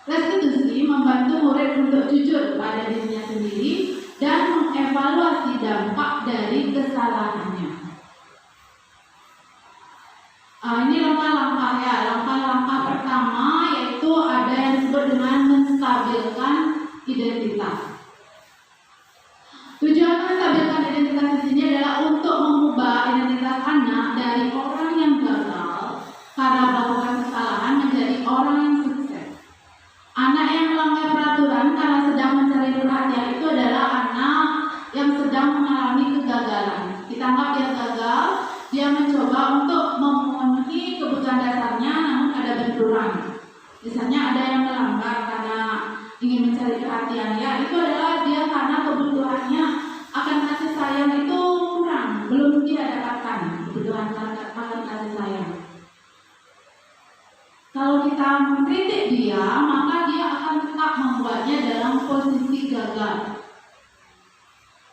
Restitusi membantu murid untuk jujur pada dirinya sendiri dan mengevaluasi dampak dari kesalahannya. Ini langkah-langkah ya. Langkah-langkah pertama yaitu ada yang disebut dengan menstabilkan identitas. Tujuan menstabilkan identitas di sini adalah untuk mengubah identitas anak dari orang yang gagal karena melakukan kesalahan menjadi orang yang sukses. Anak yang melanggar peraturan karena sedang mencari perhatian itu adalah anak yang sedang mengalami kegagalan. Kita anggap dia gagal, dia mencoba untuk memenuhi kebutuhan dasarnya, namun ada benturan. Misalnya ada yang melanggar karena ingin mencari perhatian, ya itu adalah dia karena kebutuhannya akan kasih sayang itu kurang, belum dia dapatkan kebutuhan akan kasih sayang. Kalau kita mengkritik dia, maka dia akan tetap membuatnya dalam posisi gagal.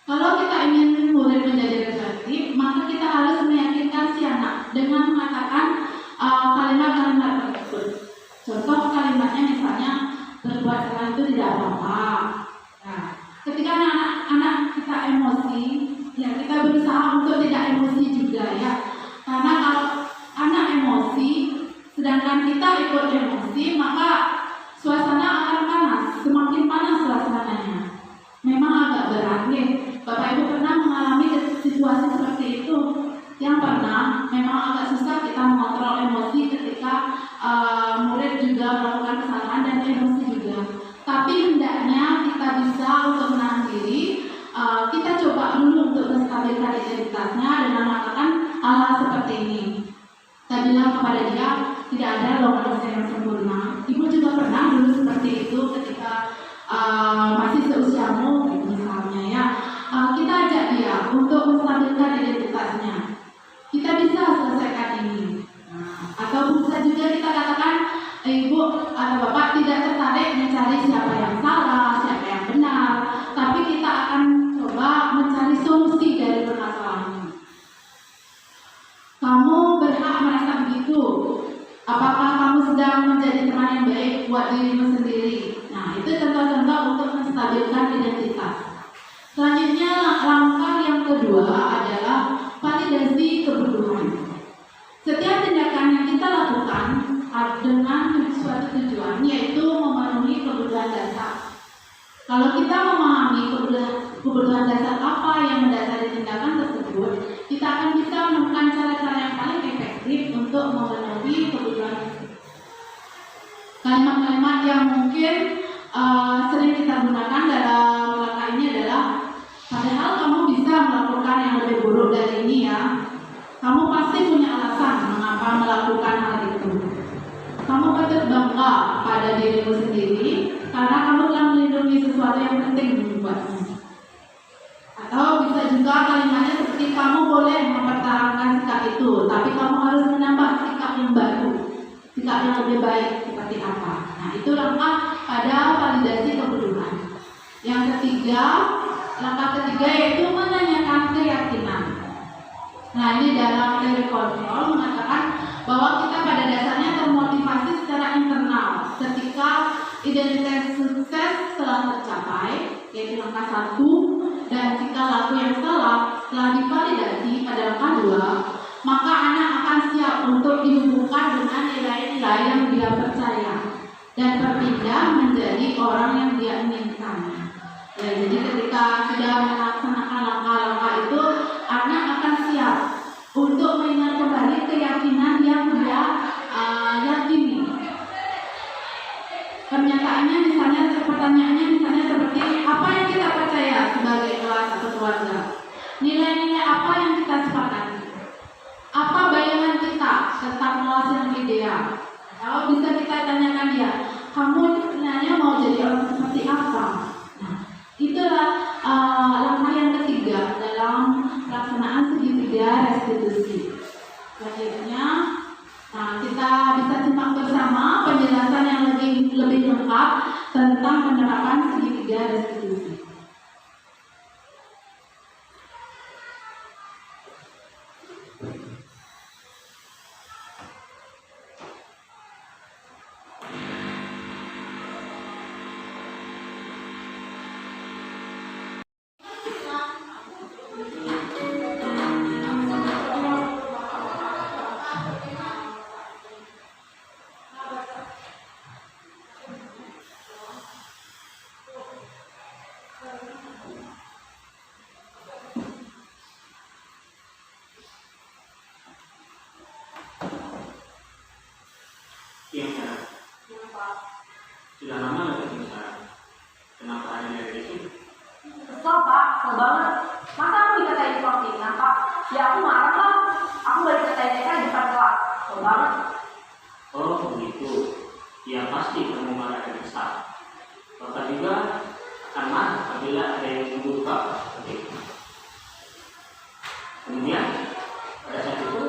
Kalau kita ingin murid menjadi reflektif, maka kita harus meyakinkan si anak dengan mengatakan kalimat-kalimat tersebut. Contoh kalimatnya misalnya, berbuat salah itu tidak apa-apa. Nah, ketika anak-anak kita emosi, ya kita berusaha untuk tidak emosi juga ya. Karena kalau anak emosi, sedangkan kita ikut emosi, maka suasana akan panas, semakin panas suasananya. Memang agak perasaan dan emosi juga. Tapi hendaknya kita bisa untuk menahan diri. Kita coba dulu untuk menstabilkan identitasnya dengan melakukan hal-hal seperti ini. Saya bilang kepada dia, tidak ada loh manusia yang sempurna. Ibu juga pernah dulu seperti itu ketika masih seusiamu, gitu misalnya ya. Kita ajak dia untuk menstabilkan identitasnya. Kita bisa selesaikan ini. Atau bisa juga kita katakan, ibu atau bapak tidak tertarik mencari siapa yang salah, siapa yang benar, tapi kita akan coba mencari solusi dari permasalahan. Kamu berhak merasa begitu. Apakah kamu sedang menjadi teman yang baik buat dirimu sendiri? Nah, itu contoh-contoh untuk menstabilkan identitas. Selanjutnya, langkah yang kedua adalah validasi kebutuhan. Setiap tindakan yang kita lakukan dengan suatu tujuan, yaitu memenuhi kebutuhan dasar. Kalau kita memahami kebutuhan dasar apa yang mendasari tindakan tersebut, kita akan bisa menemukan cara-cara yang paling efektif untuk memenuhi kebutuhan tersebut. Kalimat-kalimat yang mungkin sering kita gunakan dalam langkah ini adalah, padahal kamu bisa melakukan yang lebih buruk dari ini ya. Kamu pasti punya alasan mengapa melakukan hal itu. Kamu patut bangga pada dirimu sendiri karena kamu telah melindungi sesuatu yang penting buatmu. Atau bisa juga kalimatnya seperti, kamu boleh mempertahankan sikap itu, tapi kamu harus menambah sikap yang baru, sikap yang lebih baik seperti apa. Nah, itu langkah pada validasi kebutuhan. Langkah ketiga yaitu menanyakan keyakinan. Nah, ini dalam teori kontrol mengatakan bahwa kita pada dasarnya termotivasi secara internal ketika identitas sukses telah tercapai, yaitu langkah 1, dan jika laku yang salah telah divalidasi pada langkah 2, maka anak akan siap untuk dihubungkan dengan nilai-nilai yang dia percaya dan berpindah menjadi orang yang dia inginkan. Ya, jadi ketika sudah melaksanakan langkah-langkah itu, anak akan siap untuk mengingat kembali keyakinan yang dia yakini. Pertanyaannya misalnya seperti, apa yang kita percaya sebagai kelas atau keluarga? Nilai-nilai apa yang kita sepakati? Apa bayangan kita tentang kelas yang ideal? Kalau bisa kita tanyakan dia, kamu sebenarnya mau jadi orang seperti apa? Nah, itulah langkah yang ketiga dalam pelaksanaan segitiga restitusi. Selanjutnya, kita bisa simak bersama penjelasan yang lebih lengkap tentang penerapan segitiga restitusi. Iya, sudah lama nggak ketemu sekarang? Kenapa ada dari sini? Kesel pak, kesel banget. Masa aku dikatain tukang fitnah pak? Ya aku marah lah. Aku gak dikatain mereka di depan kelas. Kesel banget. Oh begitu. Ya pasti kamu marah dan kesal. Bapak juga akan marah apabila ada yang menuduh bapak seperti itu. Kemudian pada saat itu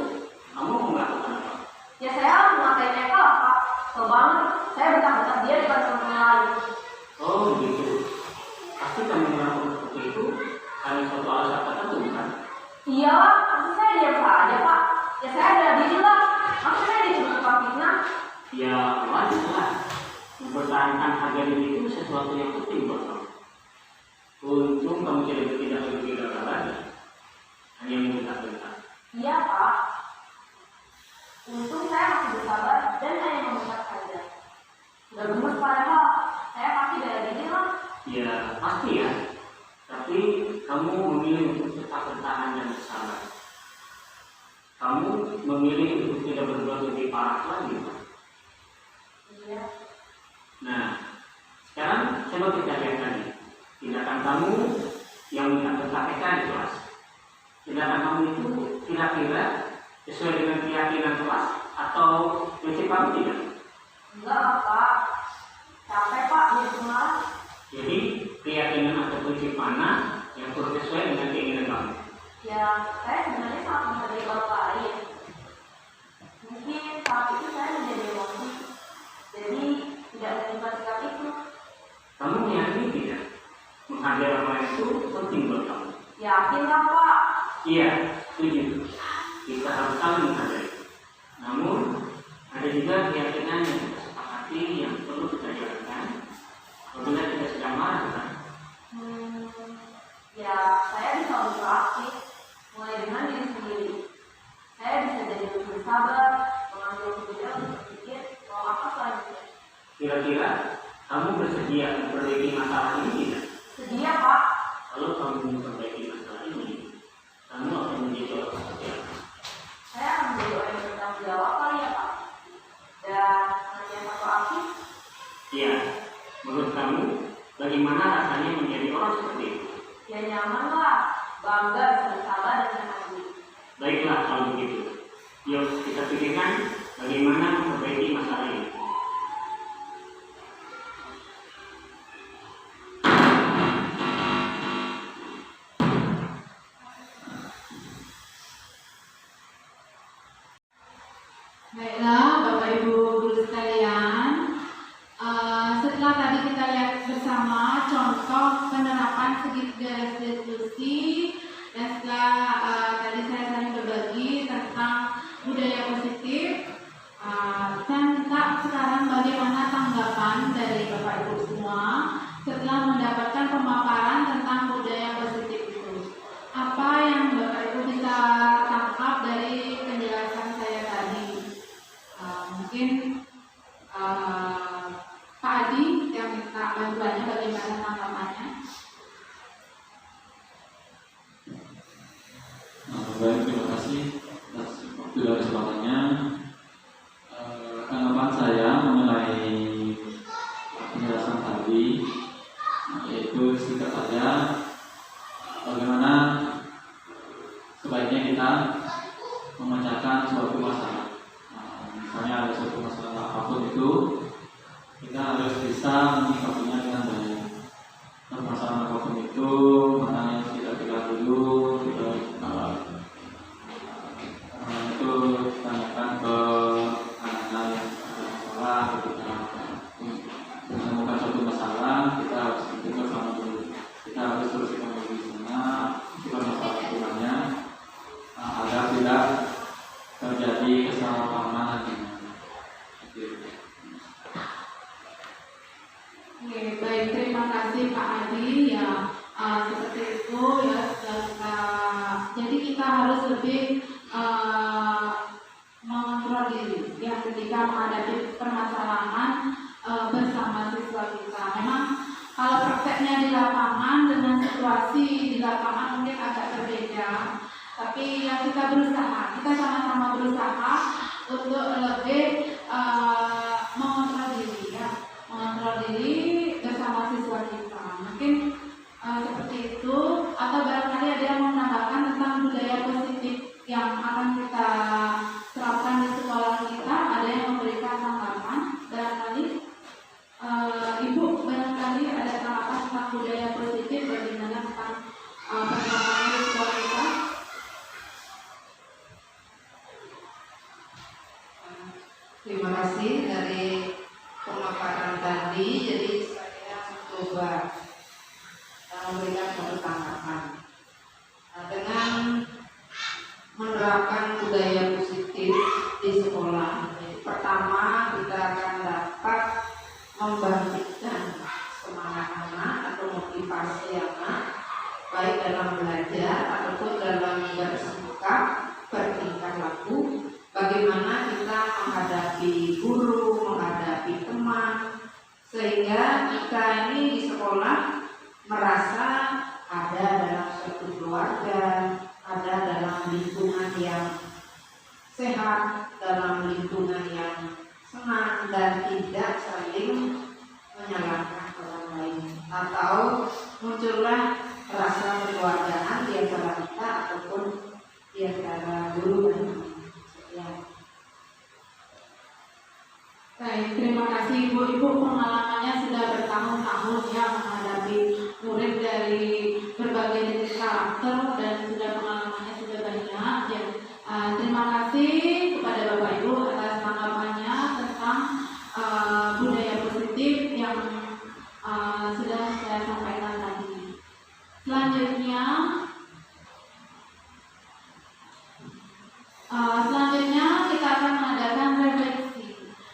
kamu melakukan apa? Ya saya mengatain mereka lah pak. Kesel banget. Saya bertahun-tahun dia di depan teman lain. Oh begitu. Pasti kamu melakukan seperti itu karena suatu alasan tertentu bukan? Iya lah, pasti saya diam saja pak. Ya saya ada diri lah. Masa saya dituduh tukang fitnah? Ya wajar lah. Mempertahankan harga diri itu sesuatu yang penting buat kamu. Untung kamu tidak berpikir lagi. Hanya meminta-minta. Iya pak. Untung saya masih bersabar dan hanya meminta saja. Sudah gemes padahal saya pasti dari diri lah. Ya pasti ya. Tapi kamu memilih untuk tetap bertahan dan bersabar. Kamu memilih untuk tidak berbuat lebih parah lagi. Iya. coba kita lihat tadi tindakan kamu yang minta KPK di kelas. Tindakan kamu itu kira-kira sesuai dengan keyakinan kelas atau prinsip kamu tidak? Enggak, Pak. Capek, Pak, di rumah. Jadi keyakinan atau prinsip mana yang kurang sesuai dengan keinginan kamu? Ya, saya sebenarnya sangat menghargai orang lain. Mungkin saat itu saya menjadi emosi, jadi tidak menerima sikap itu. Kamu meyakini tidak? Menghargai orang lain itu penting buat kamu. Yakin lah, Pak. Iya, setuju. Kita harus saling menghargai. Namun ada juga keyakinan yang kita sepakati yang perlu kita jalankan apabila kita sedang marah, kan? Ya, saya bisa lebih aktif, mulai dengan diri sendiri. Saya bisa jadi lebih bersabar, mengambil kebijakan untuk berpikir mau apa selanjutnya. Kira-kira kamu bersedia memperbaiki masalah ini tidak? Sedia, Pak. Kalau kamu memperbaiki masalah ini, kamu akan menjadi orang seperti apa? Saya akan menjadi orang yang bertanggung jawab kali ya, Pak. Dan senantiasa aktif. Iya, menurut kamu bagaimana rasanya menjadi orang seperti itu? Ya nyaman lah, bangga bisa bersabar dan senang hati. Baiklah kalau begitu. Yuk kita pikirkan bagaimana memperbaiki masalah ini. Baiklah, Bapak Ibu guru sekalian, setelah tadi kita lihat bersama contoh penerapan segitiga restitusi, dan setelah tadi saya saling berbagi tentang budaya positif, saya minta sekarang bagaimana tanggapan dari Bapak Ibu semua setelah mendapatkan pemaparan tentang budaya positif itu. Apa yang Bapak Ibu bisa tangkap dari penjelasan saya tadi? Mungkin Pak Adi yang minta bantuannya bagaimana tanggapannya? Baik, terima kasih atas waktu dan kesempatannya. Tanggapan saya mengenai penjelasan tadi, yaitu singkat saja, bagaimana sebaiknya kita memecahkan suatu masalah. Misalnya ada suatu masalah apapun itu, kita harus bisa menyikapinya dengan baik. Permasalahan apapun itu, mana yang kita dulu, kita itu tanyakan ke anak-anak yang ada masalah, ketika menemukan suatu masalah, kita harus pikir bersama dulu. Kita harus selesaikan dulu di sana, bukan masalah ukurannya, agar tidak terjadi kesalahpahaman nantinya. Oke, baik, terima kasih Pak Adi ya. Seperti itu ya, jadi kita harus lebih mengontrol diri ya ketika menghadapi permasalahan bersama siswa kita. Memang kalau prakteknya di lapangan dengan situasi di lapangan mungkin agak berbeda, tapi ya kita berusaha, kita sama-sama berusaha untuk lebih mengontrol diri ya, mengontrol diri bersama siswa kita. Mungkin seperti itu, atau barangkali ada yang menambahkan tentang budaya positif yang akan kita terapkan di sekolah kita, ada yang memberikan tanggapan barangkali. Ibu barangkali ada tanggapan tentang budaya positif, bagaimana tentang penerapannya di sekolah kita? Terima kasih dari pemaparan tadi. Jadi saya mencoba memberikan satu tanggapan dengan menerapkan budaya positif di sekolah. Jadi, pertama kita akan dapat membangkitkan semangat anak atau motivasi anak, baik dalam belajar ataupun dalam bersikap, bertingkah laku. Bagaimana kita menghadapi guru, menghadapi teman, sehingga kita ini di sekolah merasa ada dalam suatu keluarga, ada dalam lingkungan yang sehat, dalam lingkungan yang senang dan tidak saling menyalahkan orang lain. atau muncullah rasa kekeluargaan di antara kita ataupun di antara guru dan ya. Baik, terima kasih Ibu-Ibu, pengalamannya sudah bertahun-tahun ya menghadapi murid dari berbagai jenis karakter dan sudah pengalamannya sudah banyak ya. Terima kasih kepada Bapak Ibu atas tanggapannya tentang budaya positif yang sudah saya sampaikan tadi. Selanjutnya kita akan mengadakan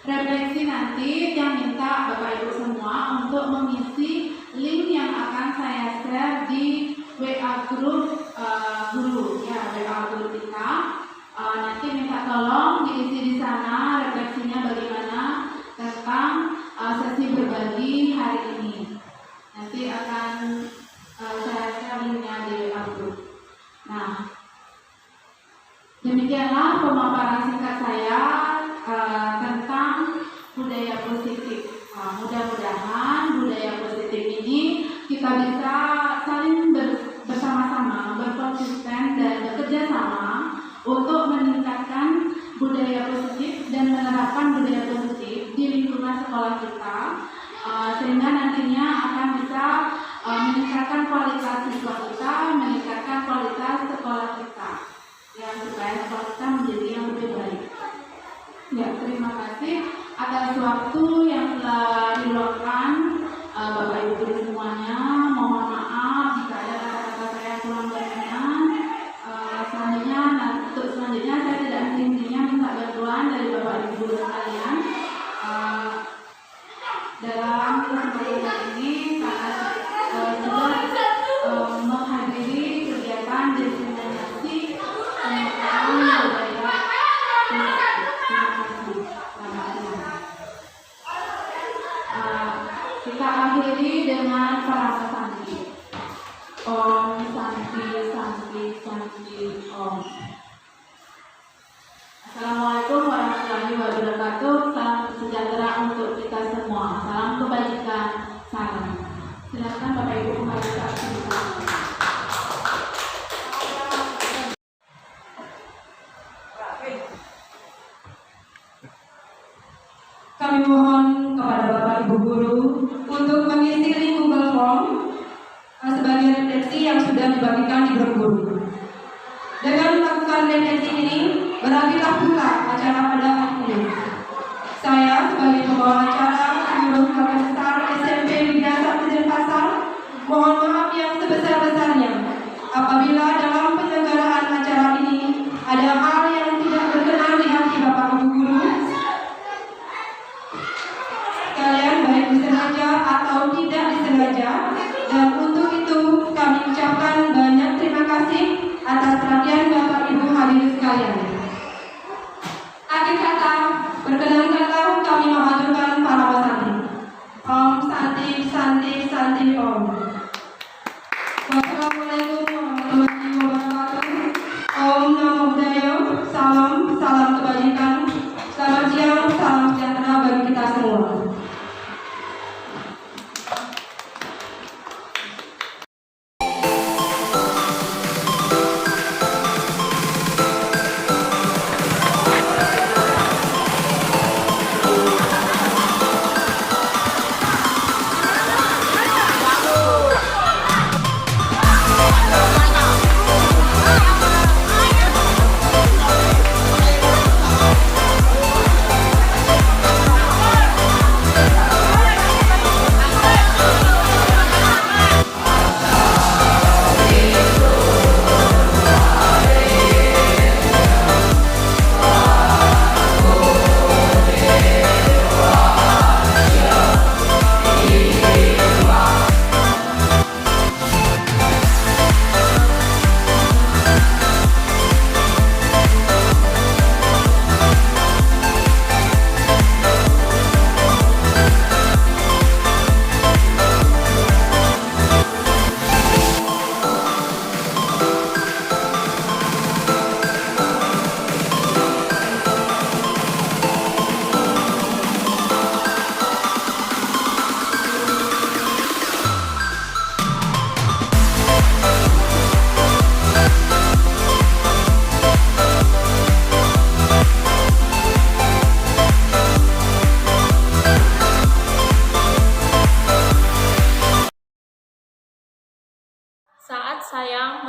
refleksi nanti yang minta Bapak Ibu semua untuk mengisi link yang akan saya share di WA grup guru ya, WA grup kita. Nanti minta tolong diisi di sana refleksinya bagaimana tentang sesi berbagi hari ini. Nanti akan saya share linknya di WA grup. Nah, demikianlah pemaparan singkat saya tentang budaya positif. Mudah-mudahan budaya positif ini kita bisa saling bersama-sama, berkonsisten dan bekerja sama untuk meningkatkan budaya positif dan menerapkan budaya positif di lingkungan sekolah kita, sehingga nantinya akan bisa meningkatkan kualitas siswa kita, meningkatkan kualitas sekolah kita, ya, supaya sekolah kita menjadi yang lebih baik. Ya, terima kasih atas waktu yang telah diluangkan Bapak Ibu guru semuanya. Mohon maaf jika ada kata-kata saya kurang berkenan. Selanjutnya saya tidak henti-hentinya minta bantuan dari Bapak Ibu guru sekalian dalam kesempatan ini karena sudah menghadiri kegiatan diseminasi pengetahuan budaya. Kita akhiri dengan para santi. Om Santi Santi Santi Om. Assalamualaikum warahmatullahi wabarakatuh. Salam sejahtera untuk kita semua. Salam kebajikan. Salam. Silakan Bapak Ibu kembali ke aktivitas. Kami mohon kepada Bapak Ibu guru untuk mengisi link Google Form sebagai refleksi yang sudah dibagikan di grup guru. Dengan melakukan refleksi ini, berakhirlah pula acara pada hari ini. Saya sebagai pembawa acara seluruh keluarga besar SMP Widya Sakti Denpasar, mohon maaf yang sebesar-besarnya apabila dalam penyelenggaraan acara ini ada hal yang tidak berkenan di hati Bapak Ibu guru sekalian, baik disengaja atau tidak disengaja, dan untuk itu kami ucapkan banyak terima kasih atas perhatian Bapak Ibu hadirin sekalian. Akhir kata, perkenankanlah kami mengajukan para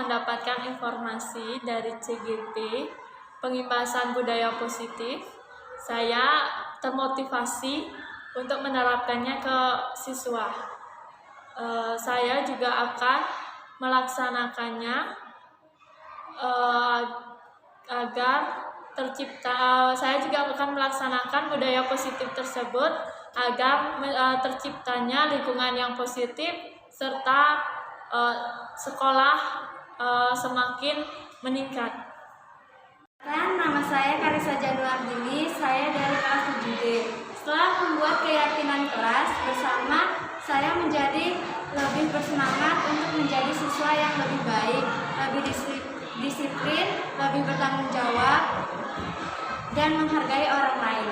mendapatkan informasi dari CGP, pengimbasan budaya positif, saya termotivasi untuk menerapkannya ke siswa. Saya juga akan melaksanakannya agar saya juga akan melaksanakan budaya positif tersebut agar terciptanya lingkungan yang positif serta sekolah semakin meningkat. Nama saya Karisa Januardini, saya dari kelas 7D. Setelah membuat keyakinan kelas bersama, saya menjadi lebih bersemangat untuk menjadi siswa yang lebih baik, lebih disiplin, lebih bertanggung jawab, dan menghargai orang lain.